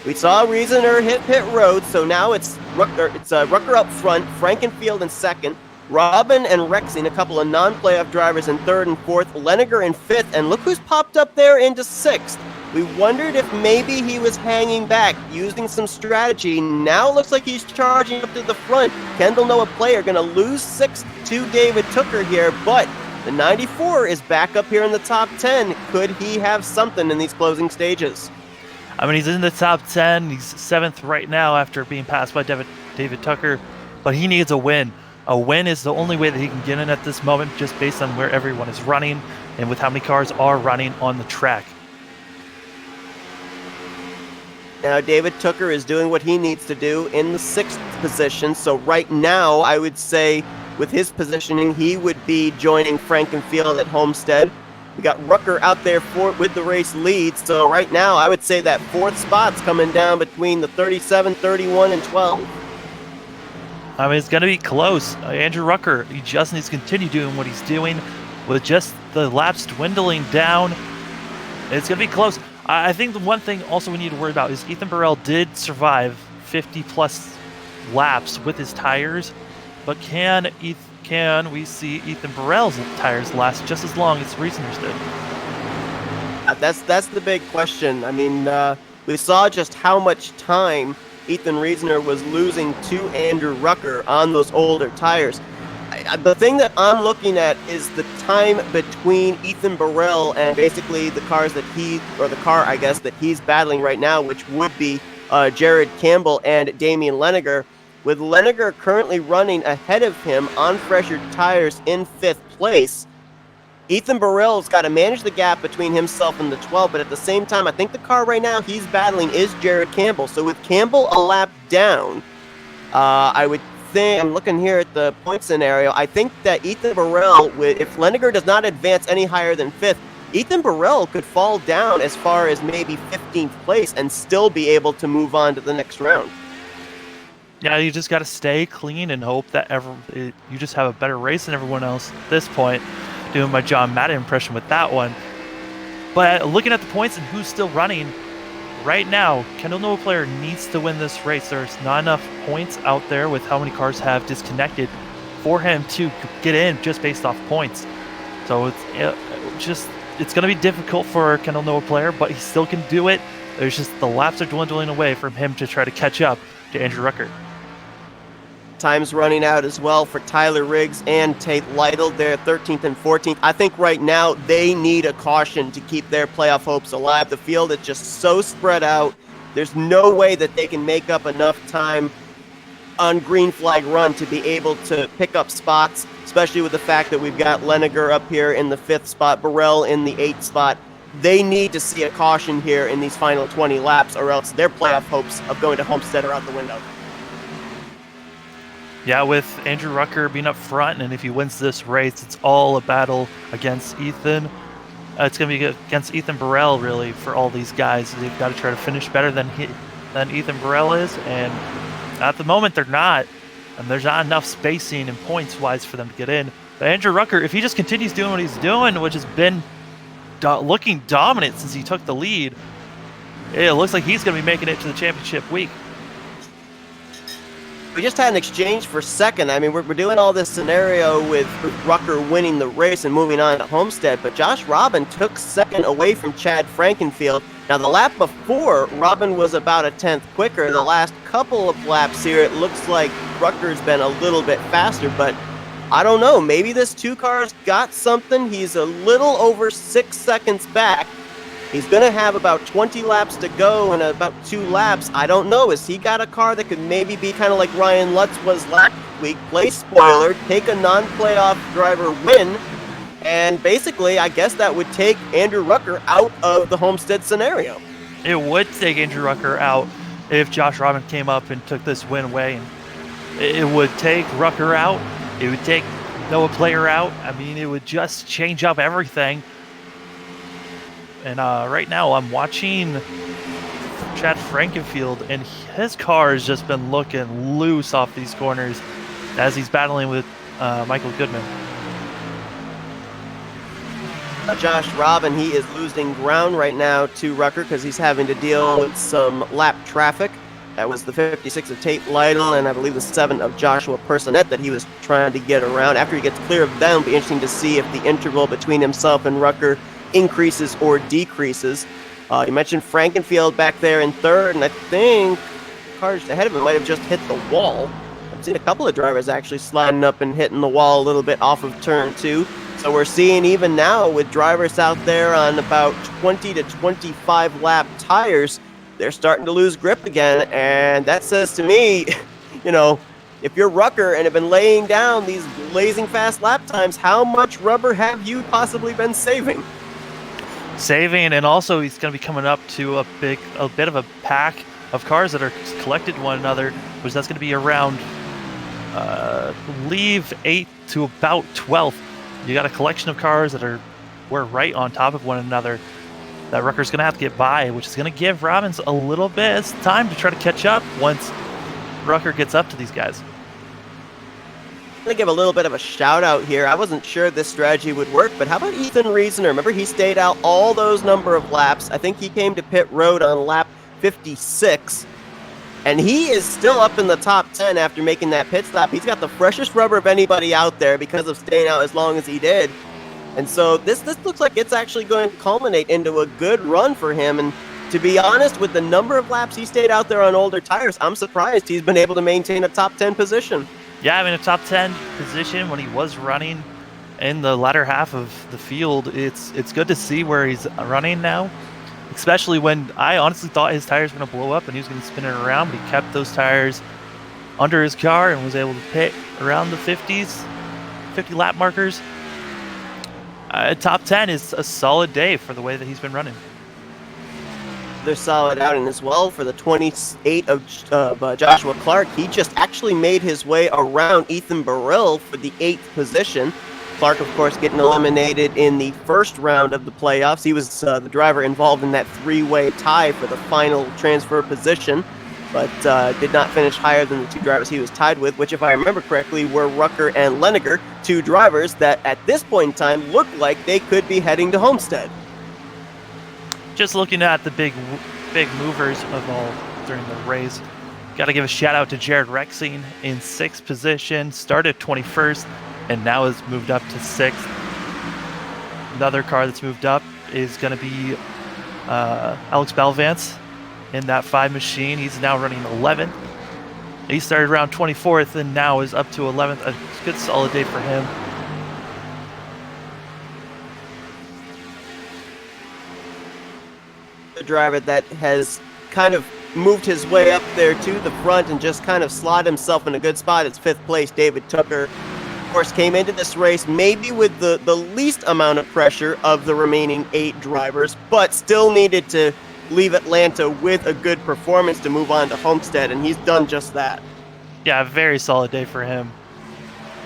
We saw Reasoner hit pit road, so now it's Rucker up front, Frankenfield in 2nd, Robin and Rexing, a couple of non-playoff drivers, in 3rd and 4th, Leniger in 5th, and look who's popped up there into 6th. We wondered if maybe he was hanging back, using some strategy. Now it looks like he's charging up to the front. Kendall Noah Player going to lose 6th to David Tucker here, but the 94 is back up here in the top 10. Could he have something in these closing stages? I mean, he's in the top 10. He's 7th right now after being passed by David Tucker, but he needs a win. A win is the only way that he can get in at this moment, just based on where everyone is running and with how many cars are running on the track. Now, David Tucker is doing what he needs to do in the 6th position. So right now, I would say with his positioning, he would be joining Frankenfield at Homestead. We got Rucker out there with the race lead. So right now, I would say that 4th spot's coming down between the 37, 31, and 12. I mean, it's going to be close. Andrew Rucker, he just needs to continue doing what he's doing with just the laps dwindling down. It's going to be close. I think the one thing also we need to worry about is Ethan Burrell did survive 50-plus laps with his tires, but can we see Ethan Burrell's tires last just as long as Reasoner's did? That's the big question. I mean, we saw just how much time Ethan Reasoner was losing to Andrew Rucker on those older tires. The thing that I'm looking at is the time between Ethan Burrell and basically the car, I guess, that he's battling right now, which would be Jared Campbell and Damian Leniger, with Leniger currently running ahead of him on fresher tires in 5th place. Ethan Burrell's got to manage the gap between himself and the 12, but at the same time, I think the car right now he's battling is Jared Campbell. So with Campbell a lap down, I would think, I'm looking here at the point scenario, I think that Ethan Burrell, if Leniger does not advance any higher than 5th, Ethan Burrell could fall down as far as maybe 15th place and still be able to move on to the next round. Yeah, you just got to stay clean and hope that you just have a better race than everyone else at this point. Doing my John Madden impression with that one. But looking at the points and who's still running, right now, Kendall Nova Player needs to win this race. There's not enough points out there with how many cars have disconnected for him to get in just based off points. So it's going to be difficult for Kendall Nova Player, but he still can do it. There's just the laps are dwindling away from him to try to catch up to Andrew Rucker. Time's running out as well for Tyler Riggs and Tate Lytle. They're 13th and 14th. I think right now they need a caution to keep their playoff hopes alive. The field is just so spread out. There's no way that they can make up enough time on green flag run to be able to pick up spots, especially with the fact that we've got Leniger up here in the 5th spot, Burrell in the 8th spot. They need to see a caution here in these final 20 laps, or else their playoff hopes of going to Homestead are out the window. Yeah, with Andrew Rucker being up front, and if he wins this race, it's all a battle against Ethan. It's going to be against Ethan Burrell, really, for all these guys. They've got to try to finish better than Ethan Burrell is, and at the moment they're not. And there's not enough spacing and points-wise for them to get in. But Andrew Rucker, if he just continues doing what he's doing, which has been looking dominant since he took the lead, it looks like he's going to be making it to the championship week. We just had an exchange for second. I mean, we're doing all this scenario with Rucker winning the race and moving on to Homestead, but Josh Robin took second away from Chad Frankenfield. Now, the lap before, Robin was about a 10th quicker. The last couple of laps here, it looks like Rucker's been a little bit faster, but I don't know. Maybe this two cars got something. He's a little over 6 seconds back. He's going to have about 20 laps to go and about 2 laps. I don't know. Has he got a car that could maybe be kind of like Ryan Lutz was last week? Play spoiler, take a non-playoff driver win, and basically, I guess that would take Andrew Rucker out of the Homestead scenario. It would take Andrew Rucker out if Josh Robin came up and took this win away. It would take Rucker out. It would take Noah Player out. I mean, it would just change up everything. And right now, I'm watching Chad Frankenfield, and his car has just been looking loose off these corners as he's battling with Michael Goodman. Josh Robin, he is losing ground right now to Rucker because he's having to deal with some lap traffic. That was the 56 of Tate Lytle and I believe the 7 of Joshua Personette that he was trying to get around. After he gets clear of them, it'll be interesting to see if the interval between himself and Rucker increases or decreases. You mentioned Frankenfield back there in 3rd, and I think cars ahead of him might have just hit the wall. I've seen a couple of drivers actually sliding up and hitting the wall a little bit off of turn 2. So we're seeing even now with drivers out there on about 20 to 25 lap tires, they're starting to lose grip again, and that says to me, you know, if you're Rucker and have been laying down these blazing fast lap times, how much rubber have you possibly been saving? And also he's going to be coming up to a bit of a pack of cars that are collected to one another, which that's going to be around, leave 8 to about 12. You got a collection of cars that were right on top of one another that Rucker's going to have to get by, which is going to give Robbins a little bit of time to try to catch up once Rucker gets up to these guys. I'm going to give a little bit of a shout out here. I wasn't sure this strategy would work, but how about Ethan Reasoner? Remember, he stayed out all those number of laps. I think he came to pit road on lap 56, and he is still up in the top 10 after making that pit stop. He's got the freshest rubber of anybody out there because of staying out as long as he did. And so this looks like it's actually going to culminate into a good run for him. And to be honest, with the number of laps he stayed out there on older tires, I'm surprised he's been able to maintain a top 10 position. Yeah, I mean, a top 10 position when he was running in the latter half of the field. It's good to see where he's running now, especially when I honestly thought his tires were going to blow up and he was going to spin it around, but he kept those tires under his car and was able to pit around the 50 lap markers. Top 10 is a solid day for the way that he's been running. They're solid outing as well for the 28 of Joshua Clark. He just actually made his way around Ethan Burrill for the 8th position. Clark, of course, getting eliminated in the first round of the playoffs. He was the driver involved in that 3-way tie for the final transfer position, but did not finish higher than the 2 drivers he was tied with, which, if I remember correctly, were Rucker and Leniger, 2 drivers that at this point in time look like they could be heading to Homestead. Just looking at the big movers of all during the race, got to give a shout out to Jared Rexing in 6th position, started 21st, and now has moved up to 6th. Another car that's moved up is going to be Alex Balvance in that 5 machine. He's now running 11th. He started around 24th and now is up to 11th. A good solid day for him. A driver that has kind of moved his way up there to the front and just kind of slotted himself in a good spot. It's 5th place, David Tucker. Of course, came into this race maybe with the least amount of pressure of the remaining 8 drivers, but still needed to leave Atlanta with a good performance to move on to Homestead, and he's done just that. Yeah, a very solid day for him.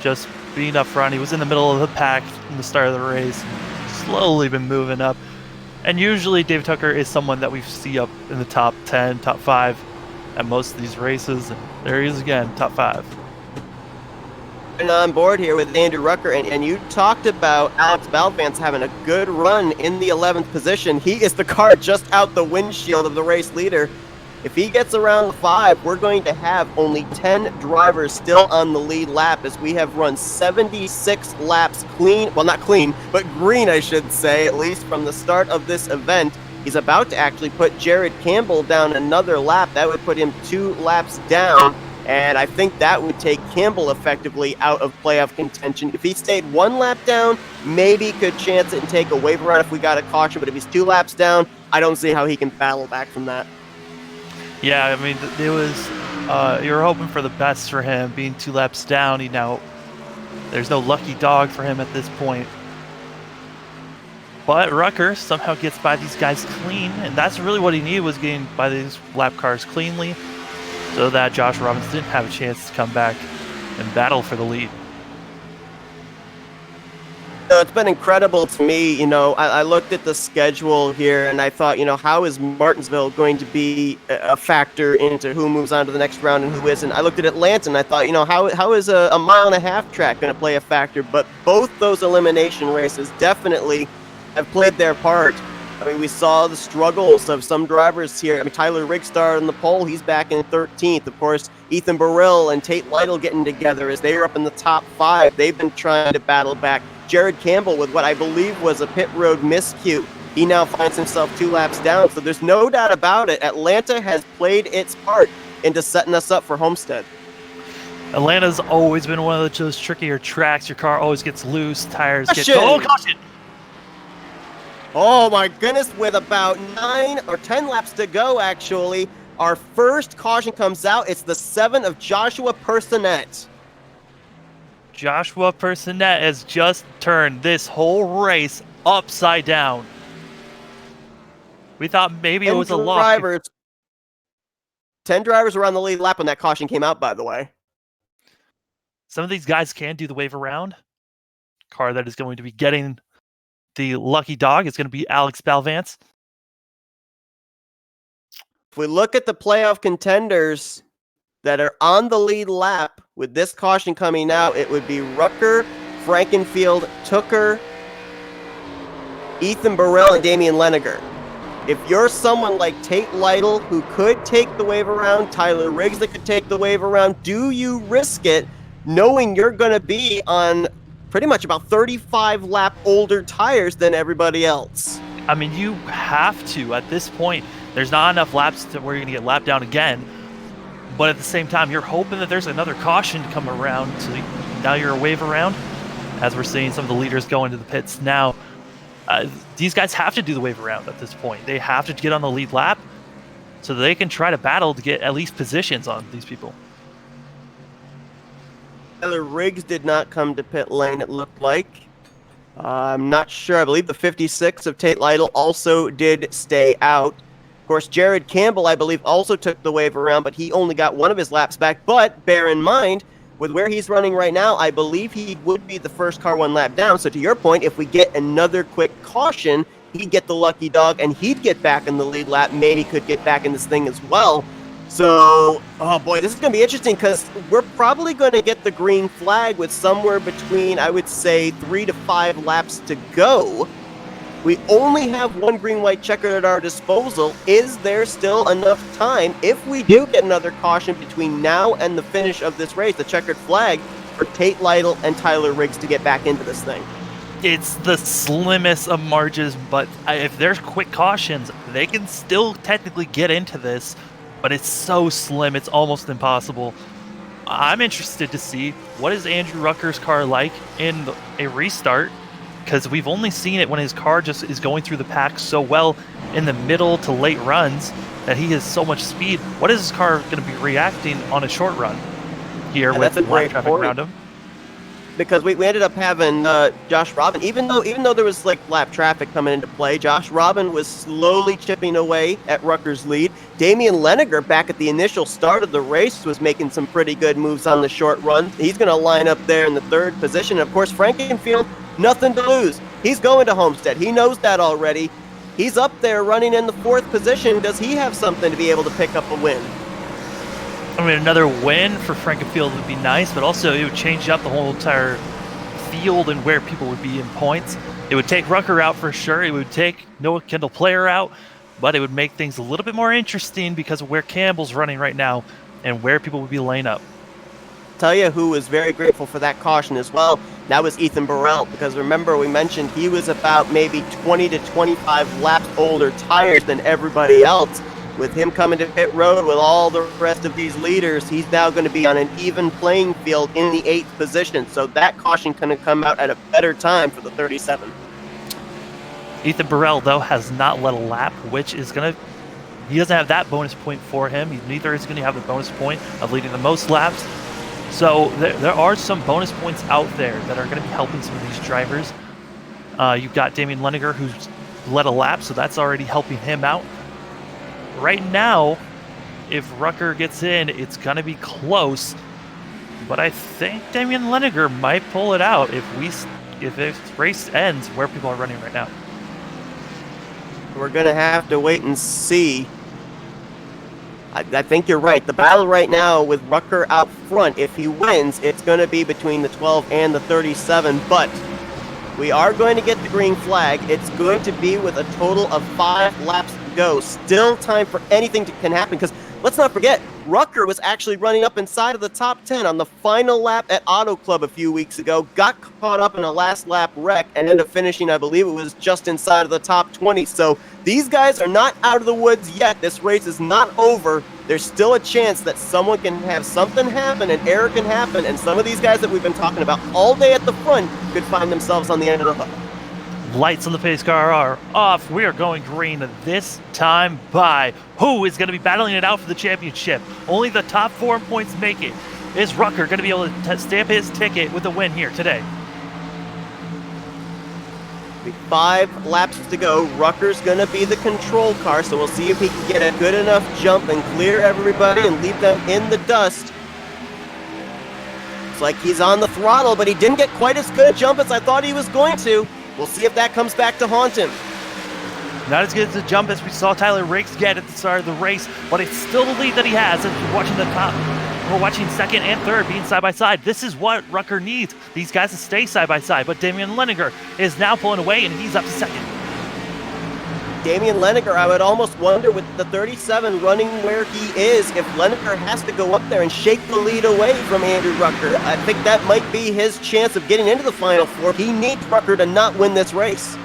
Just being up front. He was in the middle of the pack in the start of the race. Slowly been moving up. And usually David Tucker is someone that we see up in the top 10, top 5 at most of these races. And there he is again, top 5. And on board here with Andrew Rucker, and you talked about Alex Balvance having a good run in the 11th position. He is the car just out the windshield of the race leader. If he gets around 5, we're going to have only 10 drivers still on the lead lap, as we have run 76 laps clean, well, not clean, but green, I should say, at least from the start of this event. He's about to actually put Jared Campbell down another lap. That would put him 2 laps down, and I think that would take Campbell effectively out of playoff contention. If he stayed 1 lap down, maybe could chance it and take a waiver run if we got a caution, but if he's 2 laps down, I don't see how he can battle back from that. Yeah, I mean, it was, you were hoping for the best for him, being 2 laps down. There's no lucky dog for him at this point. But Rucker somehow gets by these guys clean, and that's really what he needed, was getting by these lap cars cleanly, so that Josh Robbins didn't have a chance to come back and battle for the lead. It's been incredible to me. I looked at the schedule here and I thought, how is Martinsville going to be a factor into who moves on to the next round and who isn't? I looked at Atlanta and I thought, how is a 1.5-mile track going to play a factor? But both those elimination races definitely have played their part. I mean, we saw the struggles of some drivers here. I mean, Tyler Rigstar on the pole, he's back in 13th. Of course, Ethan Burrill and Tate Lytle getting together as they were up in the top 5. They've been trying to battle back. Jared Campbell with what I believe was a pit road miscue. He now finds himself 2 laps down. So there's no doubt about it. Atlanta has played its part into setting us up for Homestead. Atlanta's always been one of those trickier tracks. Your car always gets loose, tires get... Oh, caution! Oh my goodness, with about 9 or 10 laps to go, actually, our first caution comes out. It's the 7 of Joshua Personette. Joshua Personette has just turned this whole race upside down. We thought maybe it was a luck. 10 drivers were on the lead lap when that caution came out, by the way. Some of these guys can do the wave around. Car that is going to be getting the lucky dog is going to be Alex Balvance. If we look at the playoff contenders that are on the lead lap with this caution coming out, it would be Rucker, Frankenfield, Tooker, Ethan Burrell, and Damian Leniger. If you're someone like Tate Lytle, who could take the wave around, Tyler Riggs that could take the wave around, do you risk it knowing you're going to be on pretty much about 35 lap older tires than everybody else? I mean, you have to at this point. There's not enough laps to where you're going to get lapped down again. But at the same time, you're hoping that there's another caution to come around. So now you're a wave around. As we're seeing some of the leaders go into the pits now. These guys have to do the wave around at this point. They have to get on the lead lap so they can try to battle to get at least positions on these people. Tyler Riggs did not come to pit lane, it looked like. I'm not sure. I believe the 56 of Tate Lytle also did stay out. Of course, Jared Campbell, I believe, also took the wave around, but he only got one of his laps back. But bear in mind, with where he's running right now, I believe he would be the first car one lap down. So to your point, if we get another quick caution, he'd get the lucky dog and he'd get back in the lead lap. Maybe could get back in this thing as well. So, oh boy, this is going to be interesting because we're probably going to get the green flag with somewhere between, I would say, 3 to 5 laps to go. We only have one green-white checker at our disposal. Is there still enough time, if we do get another caution between now and the finish of this race, the checkered flag, for Tate Lytle and Tyler Riggs to get back into this thing? It's the slimmest of margins, but if there's quick cautions, they can still technically get into this, but it's so slim, it's almost impossible. I'm interested to see what is Andrew Rucker's car like in a restart, because we've only seen it when his car just is going through the pack so well in the middle to late runs that he has so much speed. What is his car going to be reacting on a short run here with light traffic around him? Because we ended up having Josh Robin, even though there was like lap traffic coming into play, Josh Robin was slowly chipping away at Rucker's lead. Damian Leniger, back at the initial start of the race, was making some pretty good moves on the short run. He's going to line up there in the 3rd position. Of course, Frankenfield, nothing to lose. He's going to Homestead. He knows that already. He's up there running in the 4th position. Does he have something to be able to pick up a win? I mean, another win for Frankenfield would be nice, but also it would change up the whole entire field and where people would be in points. It would take Rucker out for sure. It would take Noah Kendall Player out, but it would make things a little bit more interesting because of where Campbell's running right now and where people would be laying up. Tell you who was very grateful for that caution as well. That was Ethan Burrell, because remember we mentioned he was about maybe 20 to 25 laps older tires than everybody else. With him coming to pit road with all the rest of these leaders, he's now going to be on an even playing field in the 8th position. So that caution can come out at a better time for the 37. Ethan Burrell, though, has not led a lap, which is going to... He doesn't have that bonus point for him. Neither is going to have the bonus point of leading the most laps. So there are some bonus points out there that are going to be helping some of these drivers. You've got Damian Leniger, who's led a lap, so that's already helping him out. Right now, if Rucker gets in, it's going to be close. But I think Damian Leniger might pull it out if this race ends where people are running right now. We're going to have to wait and see. I think you're right. The battle right now with Rucker out front, if he wins, it's going to be between the 12 and the 37. But we are going to get the green flag. It's going to be with a total of 5 laps to go. Still time for anything can happen, because let's not forget, Rucker was actually running up inside of the top 10 on the final lap at Auto Club a few weeks ago, got caught up in a last lap wreck, and ended up finishing, I believe it was just inside of the top 20. So these guys are not out of the woods yet. This race is not over. There's still a chance that someone can have something happen, an error can happen, and some of these guys that we've been talking about all day at the front could find themselves on the end of the hook. Lights on the pace car are off. We are going green this time by. Who is going to be battling it out for the championship? Only the top 4 points make it. Is Rucker going to be able to stamp his ticket with a win here today? 5 laps to go. Rucker's going to be the control car, so we'll see if he can get a good enough jump and clear everybody and leave them in the dust. It's like he's on the throttle, but he didn't get quite as good a jump as I thought he was going to. We'll see if that comes back to haunt him. Not as good as a jump as we saw Tyler Riggs get at the start of the race, but it's still the lead that he has. As we're watching the top, we're watching second and third being side by side. This is what Rucker needs. These guys to stay side by side, but Damian Leninger is now pulling away and he's up to second. Damian Leninger, I would almost wonder with the 37 running where he is, if Leninger has to go up there and shake the lead away from Andrew Rucker. I think that might be his chance of getting into the Final Four. He needs Rucker to not win this race.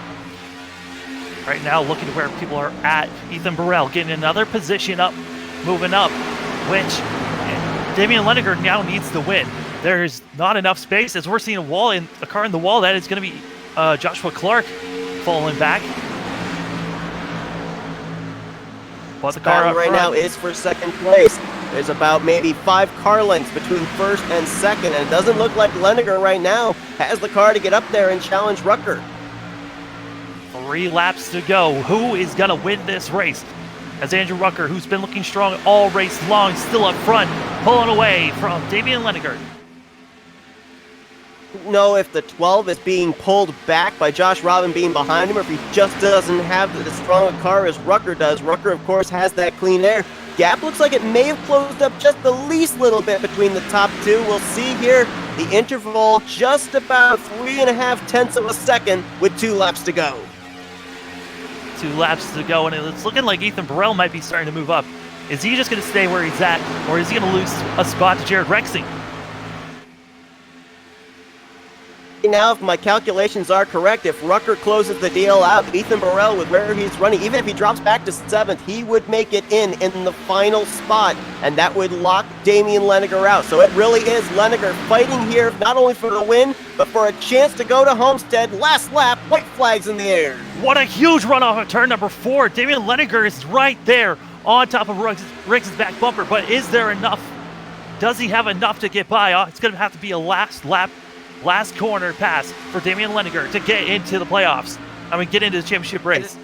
Right now, looking at where people are at, Ethan Burrell getting another position up, moving up, which Damian Leninger now needs to win. There's not enough space as we're seeing a car in the wall. That is going to be Joshua Clark falling back. But the car right now is for second place. There's about maybe 5 car lengths between first and second, and it doesn't look like Leninger right now has the car to get up there and challenge Rucker. 3 laps to go. Who is going to win this race? As Andrew Rucker, who's been looking strong all race long, still up front, pulling away from Damian Leninger. Know if the 12 is being pulled back by Josh Robin being behind him, or if he just doesn't have as strong a car as Rucker does. Rucker, of course, has that clean air. Gap looks like it may have closed up just the least little bit between the top 2. We'll see here the interval just about 3.5 tenths of a second with 2 laps to go. 2 laps to go, and it's looking like Ethan Burrell might be starting to move up. Is he just going to stay where he's at, or is he going to lose a spot to Jared Rexing? Now, if my calculations are correct, if Rucker closes the deal out, Ethan Burrell, with where he's running, even if he drops back to 7th, he would make it in the final spot, and that would lock Damian Leninger out. So it really is Leninger fighting here, not only for the win, but for a chance to go to Homestead. Last lap, white flags in the air. What a huge run off of turn number 4. Damian Leninger is right there on top of Riggs' back bumper, but is there enough? Does he have enough to get by? It's going to have to be a last lap, last corner pass for Damian Leninger to get into the playoffs. Get into the championship race.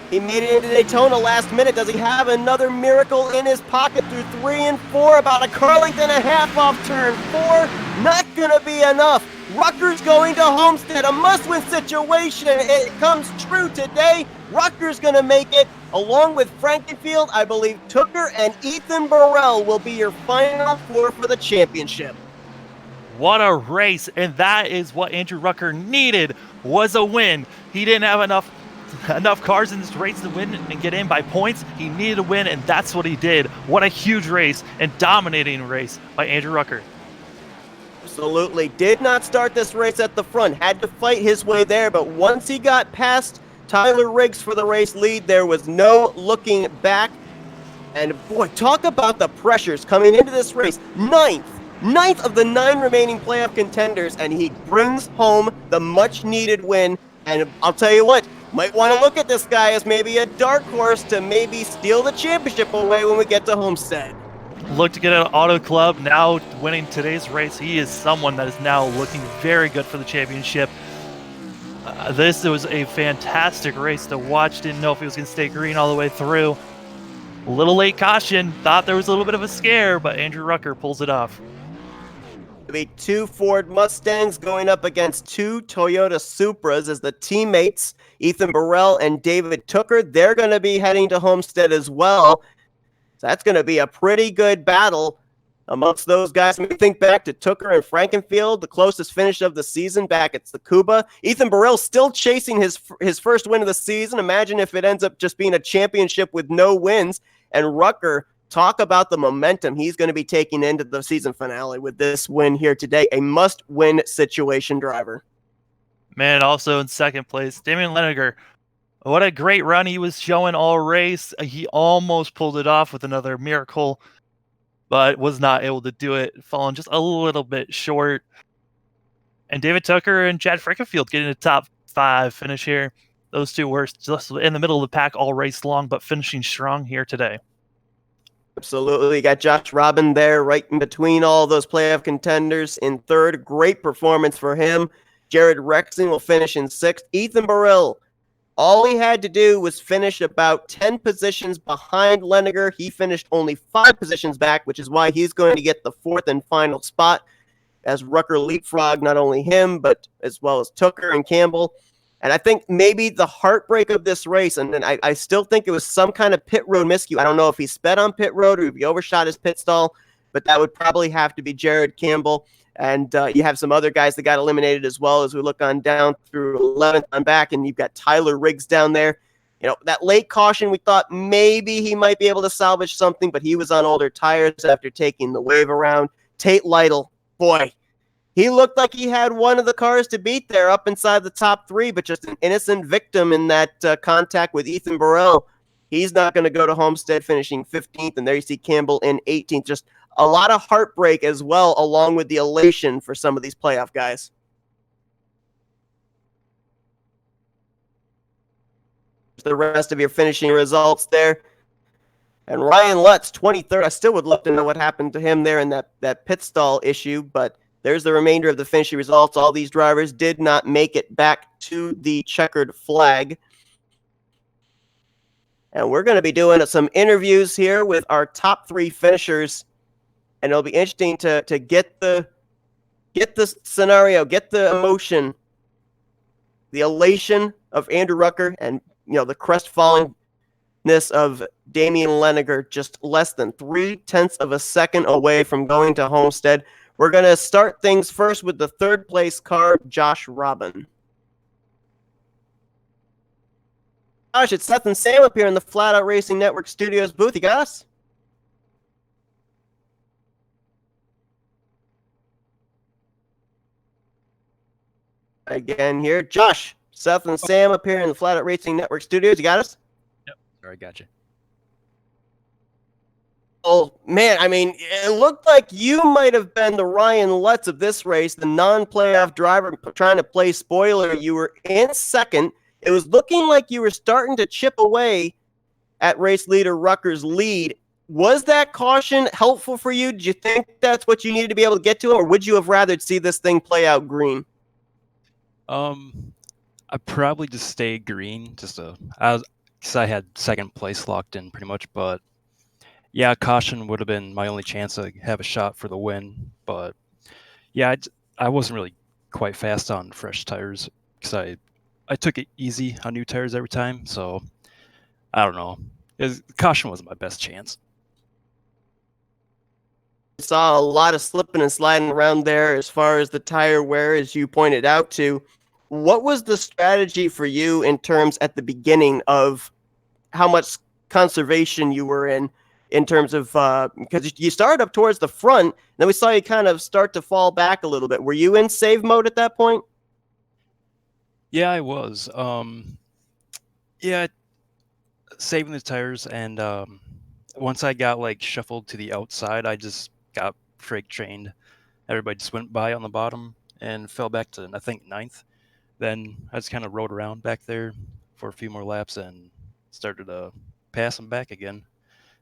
He made it into Daytona last minute. Does he have another miracle in his pocket through 3 and 4? About a car length and a half off turn 4. Not gonna be enough. Rucker's going to Homestead. A must-win situation. It comes true today. Rucker's gonna make it. Along with Frankenfield, I believe Tooker and Ethan Burrell will be your final 4 for the championship. What a race, and that is what Andrew Rucker needed, was a win. He didn't have enough cars in this race to win and get in by points. He needed a win, and that's what he did. What a huge race and dominating race by Andrew Rucker. Absolutely. Did not start this race at the front. Had to fight his way there, but once he got past Tyler Riggs for the race lead, there was no looking back. And boy, talk about the pressures coming into this race. Ninth of the 9 remaining playoff contenders, and he brings home the much-needed win. And I'll tell you what, might want to look at this guy as maybe a dark horse to maybe steal the championship away when we get to Homestead. Look to get an auto club, now winning today's race. He is someone that is now looking very good for the championship. This was a fantastic race to watch. Didn't know if he was going to stay green all the way through. A little late caution. Thought there was a little bit of a scare, but Andrew Rucker pulls it off. It'll be 2 Ford Mustangs going up against 2 Toyota Supras as the teammates, Ethan Burrell and David Tooker, they're going to be heading to Homestead as well. So that's going to be a pretty good battle amongst those guys. When we think back to Tooker and Frankenfield, the closest finish of the season back at Tsukuba. Ethan Burrell still chasing his first win of the season. Imagine if it ends up just being a championship with no wins. And Rucker, talk about the momentum he's going to be taking into the season finale with this win here today. A must-win situation driver. Man, also in second place, Damian Leninger. What a great run he was showing all race. He almost pulled it off with another miracle, but was not able to do it, falling just a little bit short. And David Tooker and Chad Frankenfield getting the top P5 finish here. Those two were just in the middle of the pack all race long, but finishing strong here today. Absolutely. Got Josh Robin there right in between all those playoff contenders in third. Great performance for him. Jared Rexing will finish in sixth. Ethan Burrill, all he had to do was finish about 10 positions behind Leniger. He finished only 5 positions back, which is why he's going to get the fourth and final spot as Rucker leapfrogged not only him, but as well as Tooker and Campbell. And I think maybe the heartbreak of this race, and I still think it was some kind of pit road miscue. I don't know if he sped on pit road or if he overshot his pit stall, but that would probably have to be Jared Campbell. And you have some other guys that got eliminated as well as we look on down through 11th on back, and you've got Tyler Riggs down there. You know, that late caution, we thought maybe he might be able to salvage something, but he was on older tires after taking the wave around. Tate Lytle, boy, he looked like he had one of the cars to beat there up inside the top 3, but just an innocent victim in that contact with Ethan Burrell. He's not going to go to Homestead, finishing 15th, and there you see Campbell in 18th. Just a lot of heartbreak as well, along with the elation for some of these playoff guys. The rest of your finishing results there. And Ryan Lutz, 23rd. I still would love to know what happened to him there in that pit stall issue, but there's the remainder of the finishing results. All these drivers did not make it back to the checkered flag. And we're going to be doing some interviews here with our top 3 finishers. And it'll be interesting to get the scenario, get the emotion, the elation of Andrew Rucker, and the crestfallenness of Damian Leniger, just less than 0.3 of a second away from going to Homestead. We're going to start things first with the third place car, Josh Robin. Josh, it's Seth and Sam up here in the Flatout Racing Network Studios booth. You got us? Again here. Josh, Seth and Sam up here in the Flatout Racing Network Studios. You got us? Yep. All right, got you. Oh, man, I mean, it looked like you might have been the Ryan Lutz of this race, the non-playoff driver trying to play spoiler. You were in second. It was looking like you were starting to chip away at race leader Rucker's lead. Was that caution helpful for you? Did you think that's what you needed to be able to get to him, or would you have rather see this thing play out green? I probably just stay green, because I had second place locked in pretty much, but yeah, caution would have been my only chance to have a shot for the win. But yeah, I wasn't really quite fast on fresh tires, because I took it easy on new tires every time, so I don't know. Caution wasn't my best chance. Saw a lot of slipping and sliding around there as far as the tire wear, as you pointed out to. What was the strategy for you in terms at the beginning of how much conservation you were in terms of, because you started up towards the front, then we saw you kind of start to fall back a little bit. Were you in save mode at that point? Yeah, I was. Yeah, saving the tires, and once I got shuffled to the outside, I just got freight trained. Everybody just went by on the bottom and fell back to, I think, 9th. Then I just kind of rode around back there for a few more laps and started to pass them back again,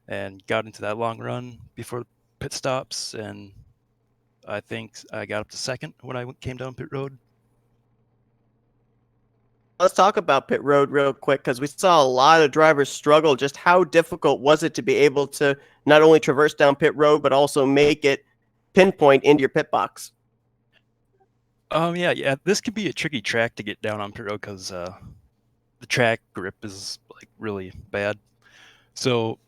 and got into that long run before the pit stops, and I think I got up to second when I came down pit road. Let's talk about pit road real quick, because we saw a lot of drivers struggle. Just how difficult was it to be able to not only traverse down pit road, but also make it pinpoint into your pit box? Yeah. This could be a tricky track to get down on pit road, because the track grip is really bad. So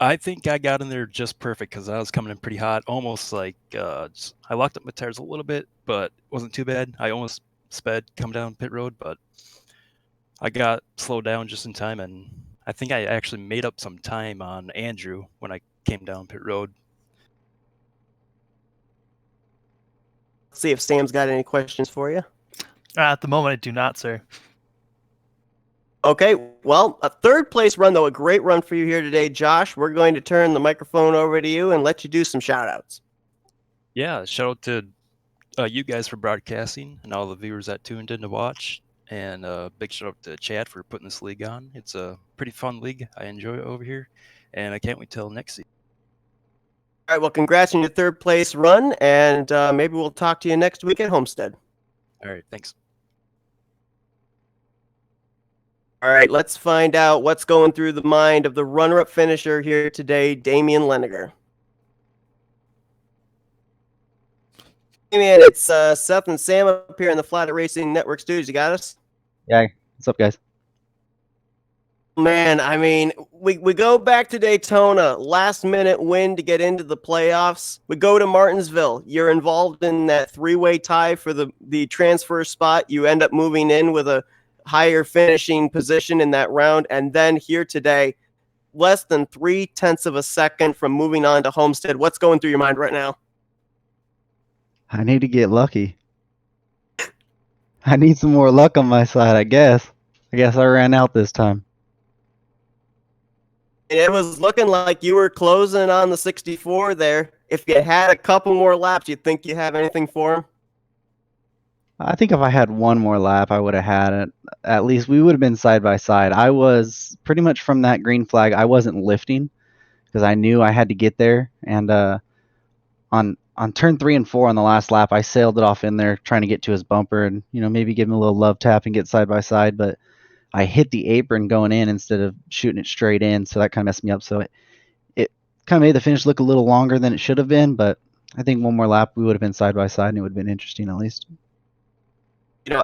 I think I got in there just perfect, because I was coming in pretty hot. Almost I locked up my tires a little bit, but it wasn't too bad. I almost sped come down pit road, but I got slowed down just in time, and I think I actually made up some time on Andrew when I came down pit road. Let's see if Sam's got any questions for you. At the moment, I do not, sir. Okay, well, a third place run, though, a great run for you here today, Josh. We're going to turn the microphone over to you and let you do some shout-outs. Yeah, shout out to you guys for broadcasting and all the viewers that tuned in to watch. And big shout out to Chad for putting this league on. It's a pretty fun league. I enjoy it over here, and I can't wait till next season. All right, well, congrats on your third place run, and maybe we'll talk to you next week at Homestead. All right, thanks. All right, let's find out what's going through the mind of the runner-up finisher here today, Damian Leniger. Damian, it's Seth and Sam up here in the Flatout Racing Network studios. You got us? Yeah, what's up, guys? Man, I mean, we go back to Daytona, last minute win to get into the playoffs. We go to Martinsville. You're involved in that three-way tie for the transfer spot. You end up moving in with a higher finishing position in that round. And then here today, less than 0.3 of a second from moving on to Homestead. What's going through your mind right now? I need to get lucky. I need some more luck on my side, I guess. I guess I ran out this time. It was looking like you were closing on the 64 there. If you had a couple more laps, you think you have anything for him? I think if I had one more lap, I would have had it. At least we would have been side by side. I was pretty much from that green flag. I wasn't lifting because I knew I had to get there. And on turn 3 and 4 on the last lap, I sailed it off in there trying to get to his bumper and maybe give him a little love tap and get side by side. But I hit the apron going in instead of shooting it straight in, so that kind of messed me up. So it kind of made the finish look a little longer than it should have been, but I think one more lap we would have been side by side and it would have been interesting at least.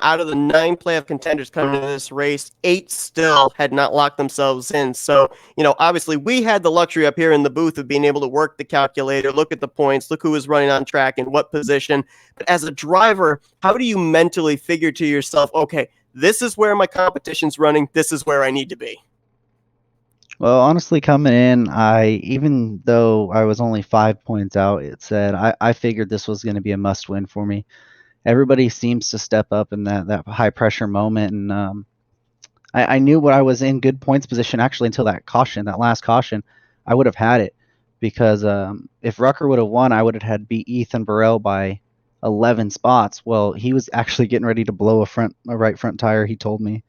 Out of the 9 playoff contenders coming into this race, 8 still had not locked themselves in. So, obviously we had the luxury up here in the booth of being able to work the calculator, look at the points, look who was running on track in what position. But as a driver, how do you mentally figure to yourself, okay, this is where my competition's running, this is where I need to be? Well, honestly, coming in, even though I was only 5 points out, it said I figured this was going to be a must win for me. Everybody seems to step up in that high pressure moment, and I knew what I was in good points position actually until that last caution. I would have had it because if Rucker would have won, I would have had beat Ethan Burrell by 11 spots. Well, he was actually getting ready to blow a right front tire, he told me.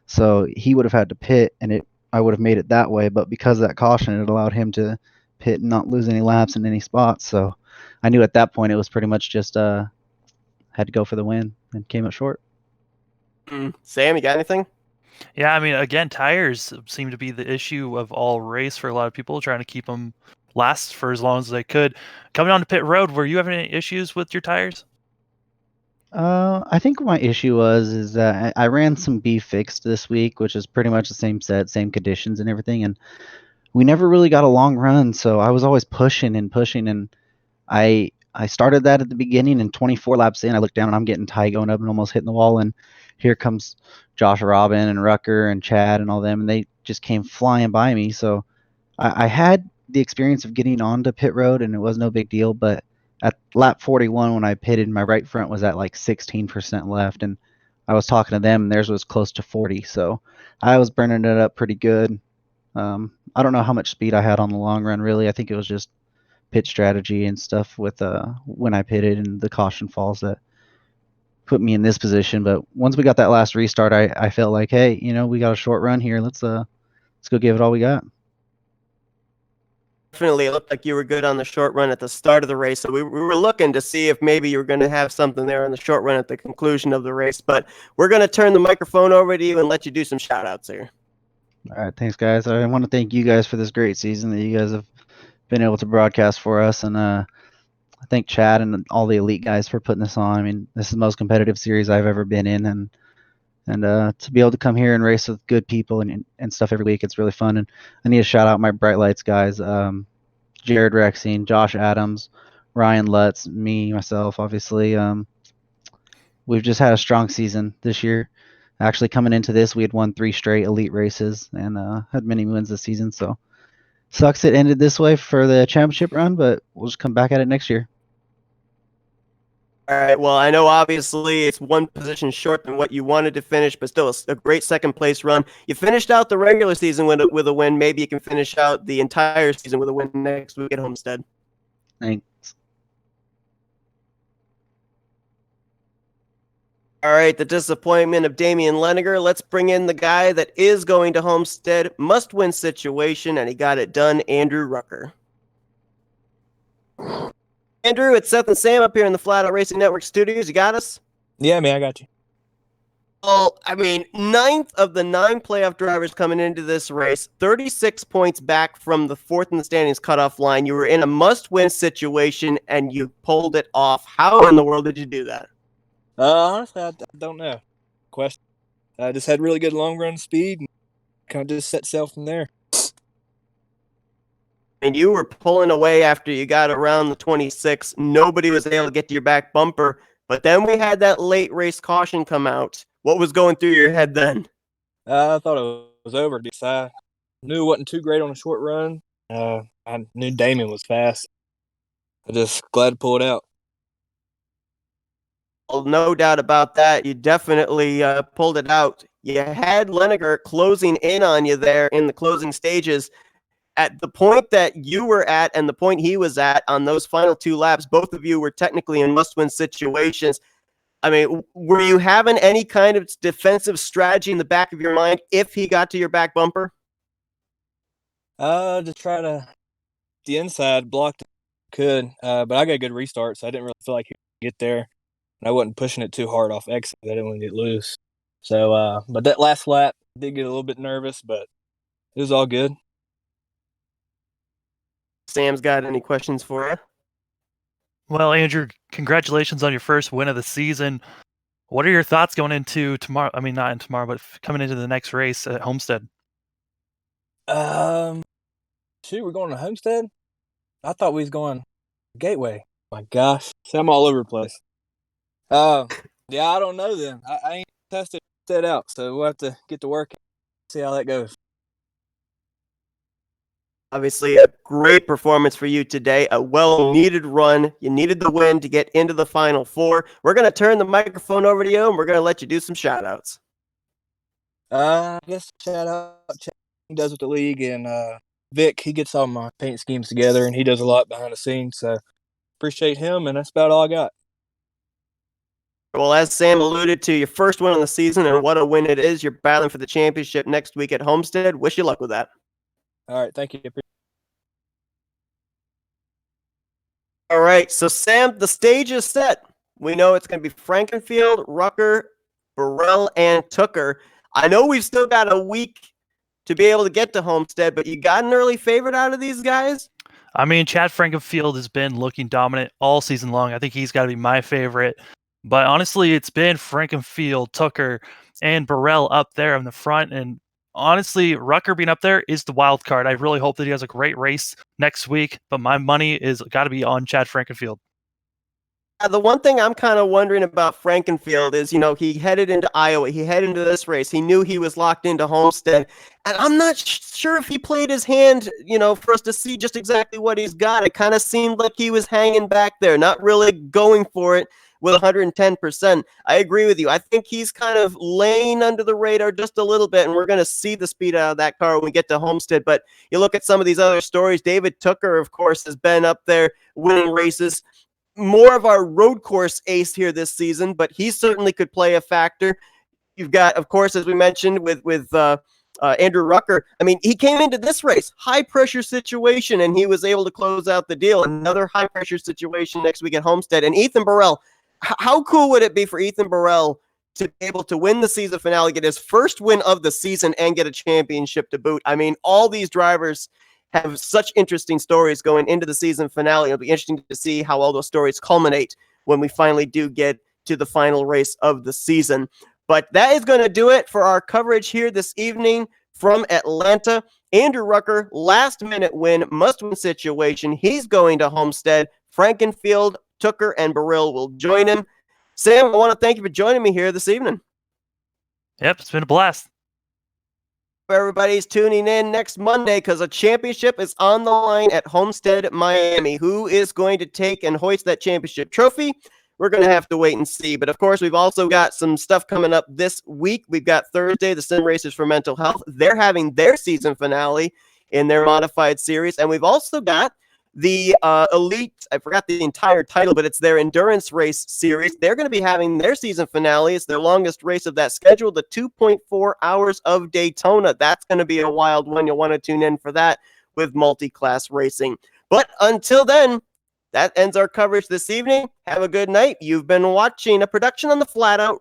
So he would have had to pit, and I would have made it that way. But because of that caution, it allowed him to pit and not lose any laps in any spots. So I knew at that point it was pretty much just had to go for the win and came up short. Sam, you got anything? Yeah, I mean, again, tires seem to be the issue of all race for a lot of people, trying to keep them last for as long as they could. Coming on to pit road, were you having any issues with your tires? I think my issue is that I ran some B fixed this week, which is pretty much the same set, same conditions and everything, and we never really got a long run, so I was always pushing and pushing, and I started that at the beginning, and 24 laps in, I looked down and I'm getting tight going up and almost hitting the wall, and here comes Josh Robin and Rucker and Chad and all them, and they just came flying by me. So I had the experience of getting onto pit road, and it was no big deal, but at lap 41 when I pitted, my right front was at like 16% left, and I was talking to them, and theirs was close to 40, so I was burning it up pretty good. I don't know how much speed I had on the long run, really. I think it was just pit strategy and stuff with when I pitted and the caution falls that put me in this position. But once we got that last restart, I felt like, hey, we got a short run here. Let's go give it all we got. Definitely, it looked like you were good on the short run at the start of the race. So we were looking to see if maybe you were going to have something there on the short run at the conclusion of the race. But we're going to turn the microphone over to you and let you do some shout outs here. All right, thanks, guys. I want to thank you guys for this great season that you guys have been able to broadcast for us, and I thank Chad and all the elite guys for putting this on. I mean, this is the most competitive series I've ever been in, and to be able to come here and race with good people and stuff every week, it's really fun. And I need to shout out my Bright Lights guys, Jared Rexing, Josh Adams, Ryan Lutz, me, myself, obviously. We've just had a strong season this year. Actually, coming into this, we had won 3 straight elite races and had many wins this season. So sucks it ended this way for the championship run, but we'll just come back at it next year. All right. Well, I know obviously it's one position short than what you wanted to finish, but still a great second place run. You finished out the regular season with a win. Maybe you can finish out the entire season with a win next week at Homestead. Thanks. All right, the disappointment of Damian Leniger. Let's bring in the guy that is going to Homestead. Must-win situation, and he got it done, Andrew Rucker. Andrew, it's Seth and Sam up here in the Flatout Racing Network studios. You got us? Yeah, man, I got you. Well, I mean, 9th of the 9 playoff drivers coming into this race, 36 points back from the 4th in the standings cutoff line. You were in a must-win situation, and you pulled it off. How in the world did you do that? Honestly, I don't know. Question. I just had really good long run speed and kind of just set sail from there. And you were pulling away after you got around the 26. Nobody was able to get to your back bumper. But then we had that late race caution come out. What was going through your head then? I thought it was over. I knew it wasn't too great on a short run. I knew Damon was fast. I just glad to pull it out. Well, no doubt about that. You definitely pulled it out. You had Leniger closing in on you there in the closing stages. At the point that you were at and the point he was at on those final 2 laps, both of you were technically in must-win situations. I mean, were you having any kind of defensive strategy in the back of your mind if he got to your back bumper? Just try to the inside blocked could, but I got a good restart, so I didn't really feel like he could get there. And I wasn't pushing it too hard off exit. I didn't want to get loose. So, but that last lap did get a little bit nervous, but it was all good. Sam's got any questions for you? Well, Andrew, congratulations on your first win of the season. What are your thoughts going into tomorrow? I mean, not in tomorrow, but coming into the next race at Homestead? Shoot, we're going to Homestead? I thought we was going Gateway. My gosh. See, I'm all over the place. Yeah, I don't know then. I ain't tested that out, so we'll have to get to work and see how that goes. Obviously, a great performance for you today. A well-needed run. You needed the win to get into the Final Four. We're going to turn the microphone over to you, and we're going to let you do some shout-outs. I guess shout out Chad, he does with the league, and Vic, he gets all my paint schemes together, and he does a lot behind the scenes, so appreciate him, and that's about all I got. Well, as Sam alluded to, your first win on the season, and what a win it is. You're battling for the championship next week at Homestead. Wish you luck with that. All right, thank you. All right, so Sam, the stage is set. We know it's going to be Frankenfield, Rucker, Burrell, and Tooker. I know we've still got a week to be able to get to Homestead, but you got an early favorite out of these guys? I mean, Chad Frankenfield has been looking dominant all season long. I think he's got to be my favorite. But honestly, it's been Frankenfield, Tooker, and Burrell up there in the front. And honestly, Rucker being up there is the wild card. I really hope that he has a great race next week. But my money is got to be on Chad Frankenfield. The one thing I'm kind of wondering about Frankenfield is, he headed into Iowa. He headed into this race. He knew he was locked into Homestead. And I'm not sure if he played his hand, for us to see just exactly what he's got. It kind of seemed like he was hanging back there, not really going for it with 110%. I agree with you. I think he's kind of laying under the radar just a little bit, and we're going to see the speed out of that car when we get to Homestead. But you look at some of these other stories. David Tooker, of course, has been up there winning races. More of our road course ace here this season, but he certainly could play a factor. You've got, of course, as we mentioned with Andrew Rucker. I mean, he came into this race, high-pressure situation, and he was able to close out the deal. Another high-pressure situation next week at Homestead. And Ethan Burrell, how cool would it be for Ethan Burrell to be able to win the season finale, get his first win of the season, and get a championship to boot? I mean, all these drivers have such interesting stories going into the season finale. It'll be interesting to see how all those stories culminate when we finally do get to the final race of the season. But that is going to do it for our coverage here this evening from Atlanta. Andrew Rucker, last-minute win, must-win situation. He's going to Homestead. Frankenfield, Tooker, and Burrell will join him. Sam, I want to thank you for joining me here this evening. Yep, it's been a blast. Everybody's tuning in next Monday because a championship is on the line at Homestead, Miami. Who is going to take and hoist that championship trophy? We're going to have to wait and see. But of course, we've also got some stuff coming up this week. We've got Thursday, the Sim Racers for Mental Health. They're having their season finale in their modified series. And we've also got the Elite, I forgot the entire title, but it's their endurance race series. They're going to be having their season finale. It's their longest race of that schedule, the 2.4 hours of Daytona. That's going to be a wild one. You'll want to tune in for that with multi-class racing. But until then, that ends our coverage this evening. Have a good night. You've been watching a production on the Flatout